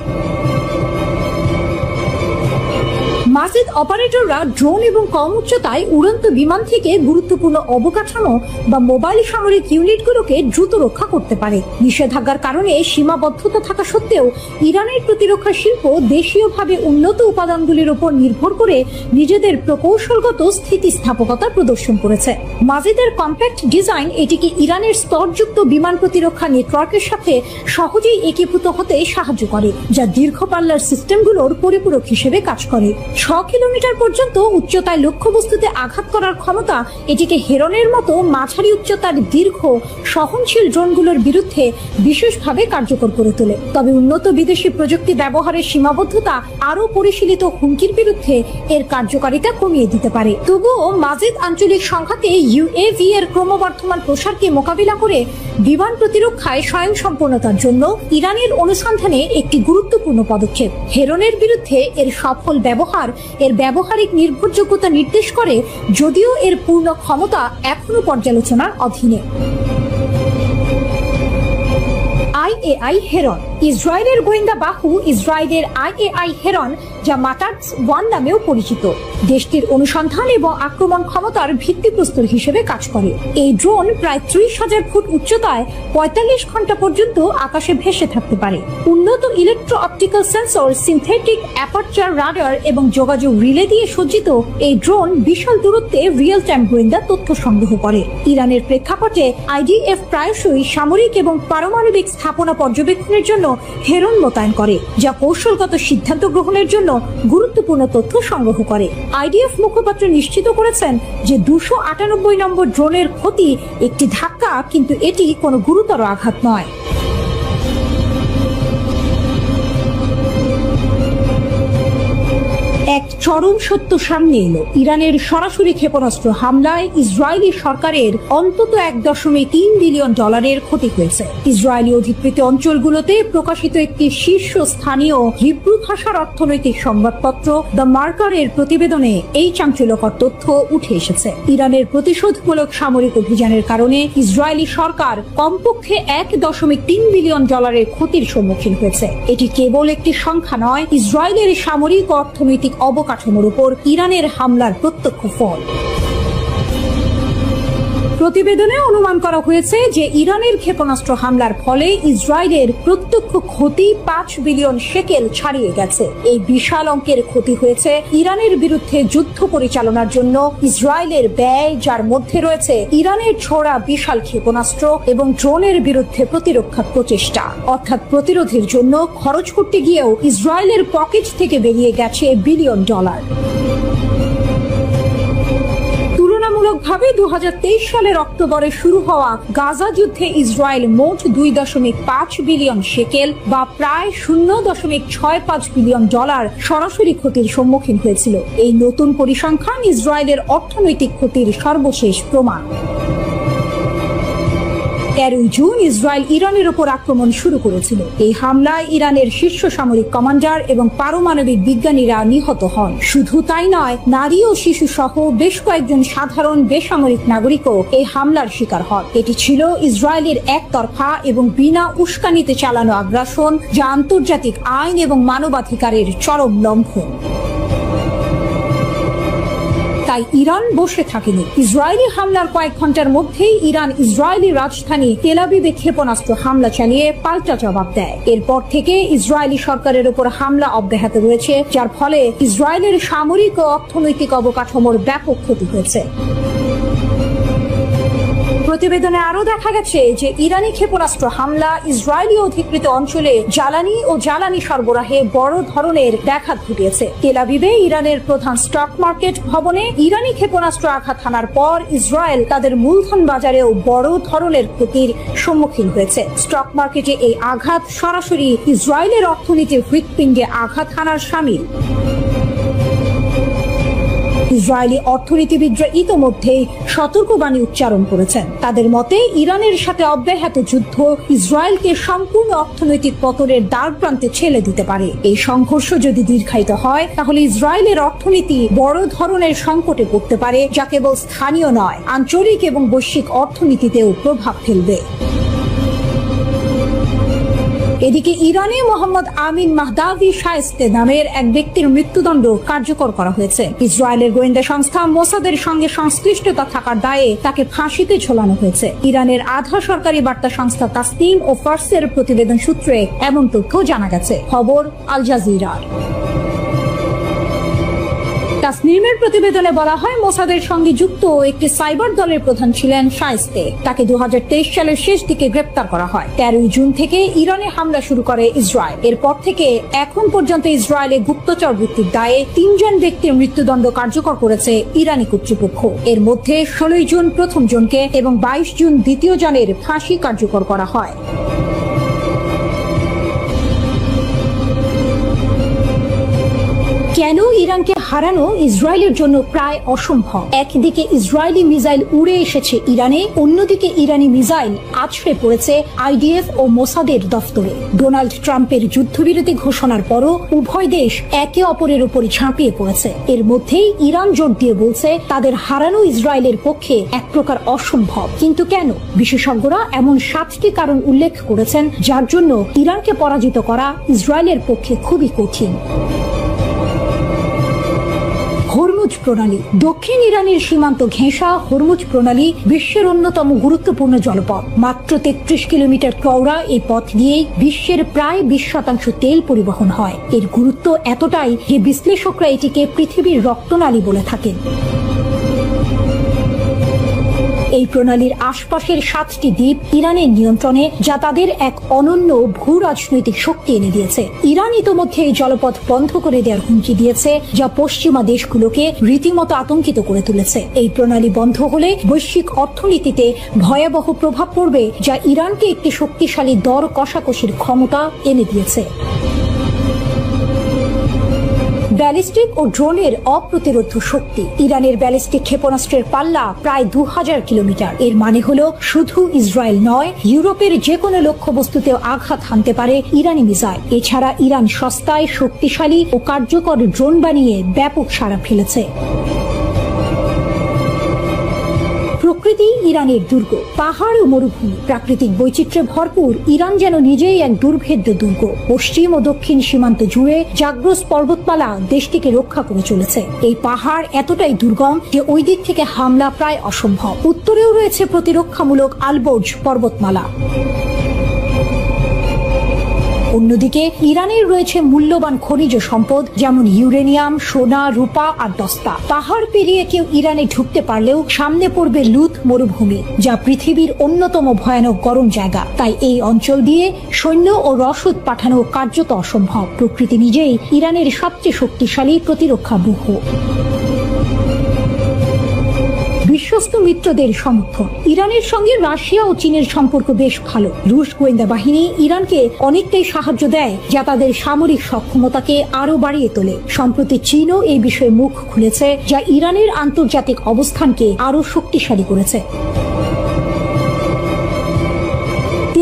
মাজিদ অপারেটররা ড্রোন এবং কম উচ্চতায় উড়ন্ত বিমান থেকে গুরুত্বপূর্ণ অবকাঠামো বা মোবাইল সামরিক ইউনিটগুলোকে দ্রুত রক্ষা করতে পারে। নিষেধাজ্ঞার কারণে সীমাবদ্ধতা থাকা সত্ত্বেও ইরানের প্রতিরক্ষা শিল্প দেশীয়ভাবে উন্নত উপাদানগুলির উপর নির্ভর করে নিজেদের প্রকৌশলগত স্থিতিস্থাপকতা প্রদর্শন করেছে। মাজিদের কম্প্যাক্ট ডিজাইন এটিকে ইরানের স্তরযুক্ত বিমান প্রতিরক্ষা নেটওয়ার্কের সাথে সহজেই একীভূত হতে সাহায্য করে, যা দীর্ঘ পাল্লার সিস্টেমগুলোর পরিপূরক হিসেবে কাজ করে। 6 কিলোমিটার পর্যন্ত উচ্চতায় লক্ষ্যবস্তুতে আঘাত করার ক্ষমতা এটিকে হেরনের মতো মাঝারি উচ্চতার দীর্ঘ সহনশীল ড্রোনগুলোর বিরুদ্ধে বিশেষভাবে কার্যকর করে তোলে। তবে উন্নত বিদেশি প্রযুক্তি ব্যবহারের সীমাবদ্ধতা আরও পরিশীলিত হুমকির বিরুদ্ধে এর কার্যকারিতা কমিয়ে দিতে পারে। তবুও মাজিদ আঞ্চলিক সংঘাতে UAV এর ক্রমবর্ধমান প্রসারকে মোকাবিলা করে বিমান প্রতিরক্ষায় স্বয়ংসম্পূর্ণতার জন্য ইরানের অনুসন্ধানে একটি গুরুত্বপূর্ণ পদক্ষেপ। হেরনের বিরুদ্ধে এর সফল ব্যবহার এর ব্যবহারিক নির্ভরযোগ্যতা নির্দেশ করে, যদিও এর পূর্ণ ক্ষমতা এখনো পর্যালোচনার অধীনে। IAI হেরন ইসরায়েলের গোয়েন্দা বাহু ইসরায়েলের IAI হেরন, যা মাটার্স 1 নামেও পরিচিত, দেশটির অনুসন্ধান এবং আক্রমণ ক্ষমতার ভিত্তিপ্রস্তর হিসেবে কাজ করে। এই ড্রোন প্রায় 30,000 ফুট উচ্চতায় 45 ঘন্টা পর্যন্ত আকাশে ভেসে থাকতে পারে। উন্নত electro optical sensor, synthetic aperture radar এবং যোগাযোগ রিলে দিয়ে সজ্জিত এই ড্রোন বিশাল দূরত্বে রিয়েল টাইম গোয়েন্দা তথ্য সংগ্রহ করে। ইরানের প্রেক্ষাপটে IDF প্রায়শই সামরিক এবং পারমাণবিক স্থাপনা পর্যবেক্ষণের জন্য হেরন মোতায়েন করে, যা কৌশলগত সিদ্ধান্ত গ্রহণের জন্য গুরুত্বপূর্ণ তথ্য সংগ্রহ করে। IDF মুখপাত্র নিশ্চিত করেছেন যে 298 নম্বর ড্রোনের ক্ষতি একটি ধাক্কা, কিন্তু এটি কোনো গুরুতর আঘাত নয়। এক চরম সত্য সামনে এলো। ইরানের সরাসরি ক্ষেপণাস্ত্র হামলায় ইসরায়েলি সরকারের অন্তত $1.3 বিলিয়ন ক্ষতি হয়েছে। ইসরায়েলি অধিকৃত অঞ্চলগুলোতে প্রকাশিত একটি শীর্ষস্থানীয় হিব্রু ভাষার অর্থনৈতিক সংবাদপত্র দ্য মার্কারের প্রতিবেদনে এই চাঞ্চল্যকর তথ্য উঠে এসেছে। ইরানের প্রতিশোধমূলক সামরিক অভিযানের কারণে ইসরায়েলি সরকার কমপক্ষে $1.3 বিলিয়ন ক্ষতির সম্মুখীন হয়েছে। এটি কেবল একটি সংখ্যা নয়, ইসরায়েলের সামরিক ও অর্থনৈতিক অবকাঠামোর উপর ইরানের হামলার প্রত্যক্ষ ফল। প্রতিবেদনে অনুমান করা হয়েছে যে ইরানের ক্ষেপণাস্ত্র হামলার ফলে ইসরায়েলের প্রত্যক্ষ ক্ষতি 5 বিলিয়ন শেকেল ছাড়িয়ে গেছে। এই বিশাল অঙ্কের ক্ষতি হয়েছে ইরানের বিরুদ্ধে যুদ্ধ পরিচালনার জন্য ইসরায়েলের ব্যয়, যার মধ্যে রয়েছে ইরানের ছোড়া বিশাল ক্ষেপণাস্ত্র এবং ড্রোনের বিরুদ্ধে প্রতিরক্ষা প্রচেষ্টা। অর্থাৎ প্রতিরোধের জন্য খরচ করতে গিয়েও ইসরায়েলের পকেট থেকে বেরিয়ে গেছে $1 বিলিয়ন। তুলনামূলকভাবে 2023 সালের অক্টোবরে শুরু হওয়া গাজা যুদ্ধে ইসরায়েল মোট 2.5 বিলিয়ন শেকেল বা প্রায় 0.65 বিলিয়ন ডলার সরাসরি ক্ষতির সম্মুখীন হয়েছিল। এই নতুন পরিসংখ্যান ইসরায়েলের অর্থনৈতিক ক্ষতির সর্বশেষ প্রমাণ। 13 জুন ইসরায়েল ইরানের উপর আক্রমণ শুরু করেছিল। এই হামলায় ইরানের শীর্ষ সামরিক কমান্ডার এবং পারমাণবিক বিজ্ঞানীরা নিহত হন। শুধু তাই নয়, নারী ও শিশু সহ বেশ কয়েকজন সাধারণ বেসামরিক নাগরিকও এই হামলার শিকার হন। এটি ছিল ইসরায়েলের একতরফা এবং বিনা উস্কানিতে চালানো আগ্রাসন, যা আন্তর্জাতিক আইন এবং মানবাধিকারের চরম লঙ্ঘন। তাই ইরান বসে থাকেনি। ইসরায়েলি হামলার কয়েক ঘন্টার মধ্যেই ইরান ইসরায়েলি রাজধানী তেল আবিবে ক্ষেপণাস্ত্র হামলা চালিয়ে পাল্টা জবাব দেয়। এরপর থেকে ইসরায়েলি সরকারের উপর হামলা অব্যাহত রয়েছে, যার ফলে ইসরায়েলের সামরিক ও অর্থনৈতিক অবকাঠামোর ব্যাপক ক্ষতি হয়েছে। প্রতিবেদনে আরো দেখা গেছে যে ইরানি ক্ষেপণাস্ত্র হামলা ইসরায়েলি অধিকৃত অঞ্চলে জ্বালানি ও জ্বালানি সরবরাহে বড় ধরনের ব্যাঘাত ঘটিয়েছে। তেল আবিবে ইরানের প্রধান স্টক মার্কেট ভবনে ইরানি ক্ষেপণাস্ত্র আঘাত হানার পর ইসরায়েল তাদের মূলধন বাজারেও বড় ধরনের ক্ষতির সম্মুখীন হয়েছে। স্টক মার্কেটে এই আঘাত সরাসরি ইসরায়েলের অর্থনীতির হৃৎপিণ্ডে আঘাত হানার শামিল। ইসরায়েলি অর্থনীতিবিদরা ইতোমধ্যেই সতর্কবাণী উচ্চারণ করেছেন। তাদের মতে ইরানের সাথে অব্যাহত যুদ্ধ ইসরায়েলকে সম্পূর্ণ অর্থনৈতিক পতনের দ্বারপ্রান্তে ঠেলে দিতে পারে। এই সংঘর্ষ যদি দীর্ঘায়িত হয়, তাহলে ইসরায়েলের অর্থনীতি বড় ধরনের সংকটে পড়তে পারে, যা কেবল স্থানীয় নয়, আঞ্চলিক এবং বৈশ্বিক অর্থনীতিতেও প্রভাব ফেলবে। এদিকে ইরানে মোহাম্মদ আমিন মাহদাভি শায়েস্তে নামের এক ব্যক্তির মৃত্যুদণ্ড কার্যকর করা হয়েছে। ইসরায়েলের গোয়েন্দা সংস্থা মোসাদের সঙ্গে সংশ্লিষ্টতা থাকার দায়ে তাকে ফাঁসিতে ঝোলানো হয়েছে। ইরানের আধা সরকারি বার্তা সংস্থা তাসনিম ও ফার্সের প্রতিবেদন সূত্রে এমন তথ্য জানা গেছে। খবর আল জাজিরার। তাসনিমের প্রতিবেদনে বলা হয়, মোসাদের সঙ্গে যুক্ত একটি সাইবার দলের প্রধান ছিলেন শায়েস্তে। তাকে 2023 সালের শেষ দিকে গ্রেপ্তার করা হয়। 13 জুন থেকে ইরানে হামলা শুরু করে ইসরায়েল। এরপর থেকে এখন পর্যন্ত ইসরায়েলে গুপ্তচর বৃত্তির দায়ে 3 জন ব্যক্তির মৃত্যুদণ্ড কার্যকর করেছে ইরানি কর্তৃপক্ষ। এর মধ্যে 16 জুন প্রথম জনকে এবং 22 জুন দ্বিতীয় জনের ফাঁসি কার্যকর করা হয়। কেন ইরানকে হারানো ইসরায়েলের জন্য প্রায় অসম্ভব? একদিকে ইসরায়েলি মিসাইল উড়ে এসেছে ইরানে, অন্যদিকে ইরানি মিসাইল আছড়ে পড়েছে আইডিএফ ও মোসাদের দফতরে। ডোনাল্ড ট্রাম্পের যুদ্ধবিরতি ঘোষণার পরও উভয় দেশ একে অপরের উপর ঝাঁপিয়ে পড়েছে। এর মধ্যেই ইরান জোর দিয়ে বলছে তাদের হারানো ইসরায়েলের পক্ষে এক প্রকার অসম্ভব। কিন্তু কেন? বিশেষজ্ঞরা এমন 7টি কারণ উল্লেখ করেছেন যার জন্য ইরানকে পরাজিত করা ইসরায়েলের পক্ষে খুবই কঠিন। হরমুজ প্রণালী। দক্ষিণ ইরানের সীমান্ত ঘেঁষা হরমুজ প্রণালী বিশ্বের অন্যতম গুরুত্বপূর্ণ জলপথ। মাত্র 33 কিলোমিটার চওড়া এই পথ দিয়েই বিশ্বের প্রায় 20% তেল পরিবহন হয়। এর গুরুত্ব এতটাই যে বিশ্লেষকরা এটিকে পৃথিবীর রক্তনালী বলে থাকেন। এই প্রণালীর আশপাশের 7টি দ্বীপ ইরানের নিয়ন্ত্রণে, যা তাদের এক অনন্য ভূ রাজনৈতিক শক্তি এনে দিয়েছে। ইরান ইতোমধ্যে এই জলপথ বন্ধ করে দেওয়ার হুমকি দিয়েছে, যা পশ্চিমা দেশগুলোকে রীতিমতো আতঙ্কিত করে তুলেছে। এই প্রণালী বন্ধ হলে বৈশ্বিক অর্থনীতিতে ভয়াবহ প্রভাব পড়বে, যা ইরানকে একটি শক্তিশালী দর কষাকষির ক্ষমতা এনে দিয়েছে। ব্যালিস্টিক ও ড্রোনের অপ্রতিরোধ শক্তি। ইরানের ব্যালিস্টিক ক্ষেপণাস্ত্রের পাল্লা প্রায় 2000 কিলোমিটার। এর মানে হলো শুধু ইসরায়েল নয়, ইউরোপের যে কোনো লক্ষ্যবস্তুতেও আঘাত হানতে পারে ইরানি মিসাইল। এছাড়া ইরান সস্তায়, শক্তিশালী ও কার্যকর ড্রোন বানিয়ে ব্যাপক সাড়া ফেলেছে। প্রকৃতি ইরানের দুর্গ। পাহাড় ও মরুভূমি, প্রাকৃতিক বৈচিত্র্যে ভরপুর ইরান যেন নিজেই এক দুর্ভেদ্য দুর্গ। পশ্চিম ও দক্ষিণ সীমান্ত জুড়ে জাগ্রস পর্বতমালা দেশটিকে রক্ষা করে চলেছে। এই পাহাড় এতটাই দুর্গম যে ওই দিক থেকে হামলা প্রায় অসম্ভব। উত্তরেও রয়েছে প্রতিরক্ষামূলক আলবোর্জ পর্বতমালা। অন্যদিকে ইরানের রয়েছে মূল্যবান খনিজ সম্পদ, যেমন ইউরেনিয়াম, সোনা, রূপা আর দস্তা। পাহাড় পেরিয়ে কেউ ইরানে ঢুকতে পারলেও সামনে পড়বে লুত মরুভূমি, যা পৃথিবীর অন্যতম ভয়ানক গরম জায়গা। তাই এই অঞ্চল দিয়ে সৈন্য ও রসদ পাঠানো কার্যত অসম্ভব। প্রকৃতি নিজেই ইরানের সবচেয়ে শক্তিশালী প্রতিরক্ষা ব্যূহ। বিশ্বস্ত মিত্রদের সমর্থন। ইরানের সঙ্গে রাশিয়া ও চীনের সম্পর্ক বেশ ভালো। রুশ গোয়েন্দা বাহিনী ইরানকে অনেকটাই সাহায্য দেয়, যা তাদের সামরিক সক্ষমতাকে আরো বাড়িয়ে তোলে। সম্প্রতি চীনও এই বিষয়ে মুখ খুলেছে, যা ইরানের আন্তর্জাতিক অবস্থানকে আরো শক্তিশালী করেছে।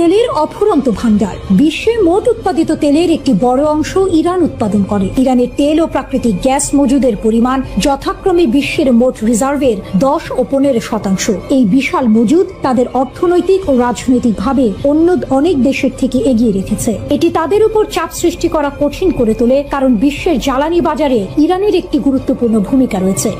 তেলের অফুরন্ত ভান্ডার। বিশ্বে মোট উৎপাদিত তেলের একটি বড় অংশ ইরান উৎপাদন করে। ইরানের তেল ও প্রাকৃতিক গ্যাস মজুদের পরিমাণ যথাক্রমে বিশ্বের মোট রিজার্ভের 10 ও 15%। এই বিশাল মজুদ তাদের অর্থনৈতিক ও রাজনৈতিকভাবে অন্য অনেক দেশের থেকে এগিয়ে রেখেছে। এটি তাদের উপর চাপ সৃষ্টি করা কঠিন করে তোলে, কারণ বিশ্বের জ্বালানি বাজারে ইরানের একটি গুরুত্বপূর্ণ ভূমিকা রয়েছে।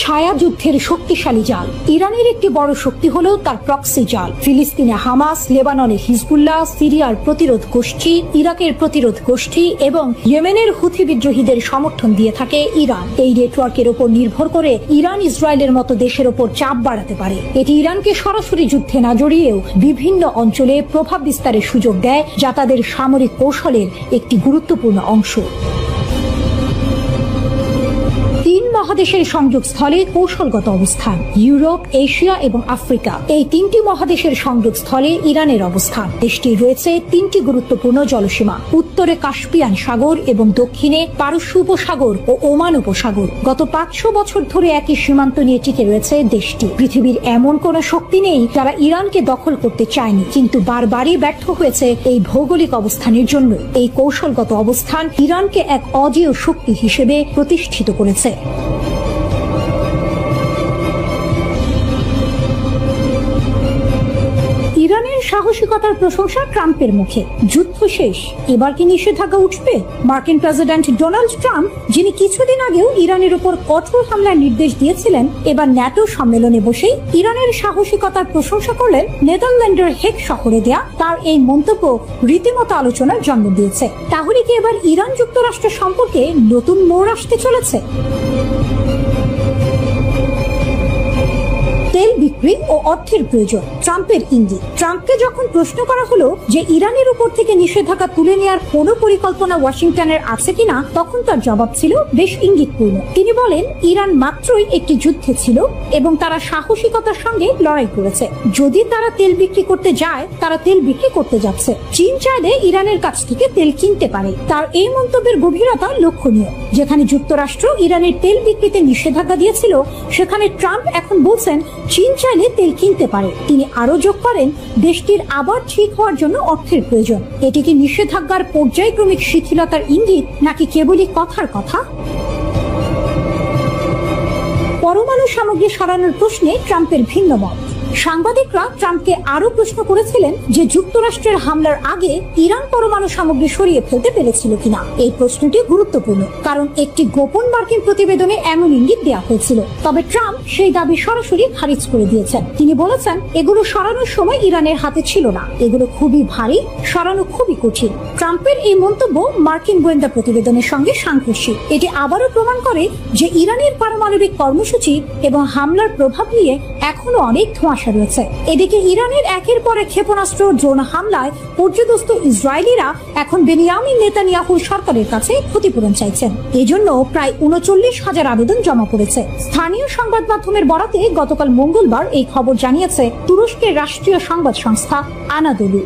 ছায়া যুদ্ধের শক্তিশালী জাল। ইরানের একটি বড় শক্তি হলো তার প্রক্সি জাল। ফিলিস্তিনে হামাস, লেবাননে হিজবুল্লাহ, সিরিয়ার প্রতিরোধ গোষ্ঠী, ইরাকের প্রতিরোধ গোষ্ঠী এবং ইয়েমেনের হুথি বিদ্রোহীদের সমর্থন দিয়ে থাকে ইরান। এই নেটওয়ার্কের উপর নির্ভর করে ইরান ইসরায়েলের মতো দেশের উপর চাপ বাড়াতে পারে। এটি ইরানকে সরাসরি যুদ্ধে না জড়িয়েও বিভিন্ন অঞ্চলে প্রভাব বিস্তারের সুযোগ দেয়, যা তাদের সামরিক কৌশলের একটি গুরুত্বপূর্ণ অংশ। মহাদেশের সংযোগস্থলে কৌশলগত অবস্থান। ইউরোপ, এশিয়া এবং আফ্রিকা, এই 3টি মহাদেশের সংযোগস্থলে ইরানের অবস্থান। দেশটির রয়েছে 3টি গুরুত্বপূর্ণ জলসীমা: উত্তরে কাস্পিয়ান সাগর এবং দক্ষিণে পারস্য উপসাগর ও ওমান উপসাগর। গত 500 বছর ধরে একই সীমান্ত নিয়ে টিকে রয়েছে দেশটি। পৃথিবীর এমন কোন শক্তি নেই যারা ইরানকে দখল করতে চায়নি, কিন্তু বারবারই ব্যর্থ হয়েছে এই ভৌগোলিক অবস্থানের জন্য। এই কৌশলগত অবস্থান ইরানকে এক অজেয় শক্তি হিসেবে প্রতিষ্ঠিত করেছে। ইরানের সাহসিকতার প্রশংসা ট্রাম্পের মুখে। যুদ্ধ শেষ, এবার কি নিষেধাজ্ঞা উঠবে? মার্কিন প্রেসিডেন্ট ডোনাল্ড ট্রাম্প, যিনি কিছুদিন আগেও ইরানের উপর কঠোর হামলার নির্দেশ দিয়েছিলেন, এবার ন্যাটো সম্মেলনে বসেই ইরানের সাহসিকতার প্রশংসা করলেন। নেদারল্যান্ডের হেগ শহরে দেয়া তার এই মন্তব্য রীতিমতো আলোচনার জন্ম দিয়েছে। তাহলে কি এবার ইরান যুক্তরাষ্ট্র সম্পর্কে নতুন মোড় আসতে চলেছে? তেল বিক্রি ও অর্থের প্রয়োজন, ট্রাম্পের ইঙ্গিত। ট্রাম্পকে যখন প্রশ্ন করা হলো যে ইরানের উপর থেকে নিষেধাজ্ঞা তুলে নেওয়ার কোনো পরিকল্পনা ওয়াশিংটনের আছে কিনা, তখন তার জবাব ছিল বেশ ইঙ্গিতপূর্ণ। তিনি বলেন, ইরান মাত্রই একটি যুদ্ধে ছিল এবং তারা সাহসিকতার সঙ্গে লড়াই করেছে। যদি তারা তেল বিক্রি করতে যায়, তারা তেল বিক্রি করতে যাচ্ছে। চীন চাইলে ইরানের কাছ থেকে তেল কিনতে পারে। তার এই মন্তব্যের গভীরতা লক্ষণীয়। যেখানে যুক্তরাষ্ট্র ইরানের তেল বিক্রিতে নিষেধাজ্ঞা দিয়েছিল, সেখানে ট্রাম্প এখন বলছেন চীন চাইলে তেল কিনতে পারে। তিনি আরো যোগ করেন, দেশটির আবার ঠিক হওয়ার জন্য অর্থের প্রয়োজন। এটি কি নিষেধাজ্ঞার পর্যায়ক্রমিক শিথিলতার ইঙ্গিত, নাকি কেবলই কথার কথা? পরমাণু সামগ্রী সরানোর প্রশ্নে ট্রাম্পের ভিন্ন মত। সাংবাদিকরা ট্রাম্পকে আরো প্রশ্ন করেছিলেন যে যুক্তরাষ্ট্রের হামলার আগে ইরান পরমাণু সামগ্রী সরিয়ে ফেলতে পেরেছিল কিনা। এই প্রশ্নটি গুরুত্বপূর্ণ, কারণ একটি গোপন মার্কিন প্রতিবেদনে এমন ইঙ্গিত দেওয়া হয়েছিল। তবে ট্রাম্প সেই দাবি সরাসরি খারিজ করে দিয়েছেন। তিনি বলেছেন, এগুলো সরানোর সময় ইরানের হাতে ছিল না, এগুলো খুবই ভারী, সরানো খুবই কঠিন। ট্রাম্পের এই মন্তব্য মার্কিন গোয়েন্দা প্রতিবেদনের সঙ্গে সাংঘর্ষিক। এটি আবারও প্রমাণ করে যে ইরানের পারমাণবিক কর্মসূচি এবং হামলার প্রভাব নিয়ে এখনো অনেক ধোঁয়াশা রয়েছে। এদিকে ইরানের একের পর এক ক্ষেপণাস্ত্র ড্রোন হামলায় পর্যদস্ত ইসরায়েলিরা এখন বেনিয়ামিন নেতানিয়াহুর সরকারের কাছে ক্ষতিপূরণ চাইছেন। এজন্য প্রায় ৩৯,০০০ আবেদন জমা পড়েছে। স্থানীয় সংবাদ মাধ্যমের বরাতে গতকাল মঙ্গলবার এই খবর জানিয়েছে তুরস্কের রাষ্ট্রীয় সংবাদ সংস্থা আনাদোলু।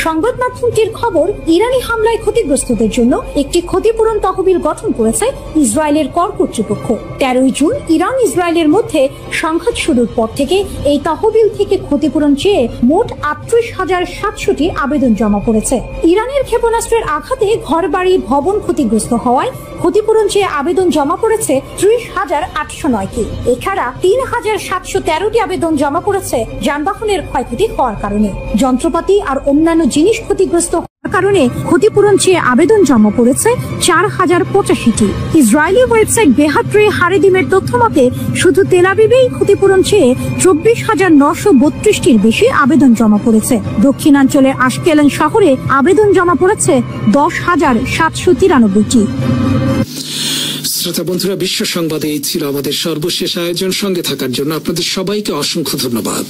সংবাদ মাধ্যমটির খবর, ইরানি হামলায় ক্ষতিগ্রস্তদের জন্য একটি ক্ষতিপূরণ তহবিল গঠন করেছে ইসরায়েলের কর কর্তৃপক্ষ। 13 জুন ইরান ইসরায়েলের মধ্যে সংঘাত শুরুর পর থেকে এই তহবিল থেকে ক্ষতিপূরণ চেয়ে মোট ৩৮,৭০০টি আবেদন জমা পড়েছে। ইরানের ক্ষেপণাস্ত্রের আঘাতে ঘরবাড়ি, ভবন ক্ষতিগ্রস্ত হওয়ায় ক্ষতিপূরণ চেয়ে আবেদন জমা পড়েছে ৩০,৮০৯টি। এছাড়া ৩,৭১৩টি আবেদন জমা পড়েছে যানবাহনের ক্ষয়ক্ষতি হওয়ার কারণে। যন্ত্রপাতি আর অন্যান্য জিনিস ক্ষতিগ্রস্ত হওয়ার কারণে ক্ষতিপূরণ চেয়ে আবেদন জমা পড়েছে ৪,০৮৫টি। ইসরায়েলি ওয়েবসাইট বেহাত্রে হারেদিমের তথ্য মতে শুধু তেল আবিবেই ক্ষতিপূরণ চেয়ে ২৪,৯৩২টির বেশি আবেদন জমা পড়েছে। দক্ষিণাঞ্চলের আশকেলন শহরে আবেদন জমা পড়েছে ১০,৭৯৩টি। শ্রোতা বন্ধুরা, বিশ্ব সংবাদে এই ছিল আমাদের সর্বশেষ আয়োজন। সঙ্গে থাকার জন্য আপনাদের সবাইকে অসংখ্য ধন্যবাদ।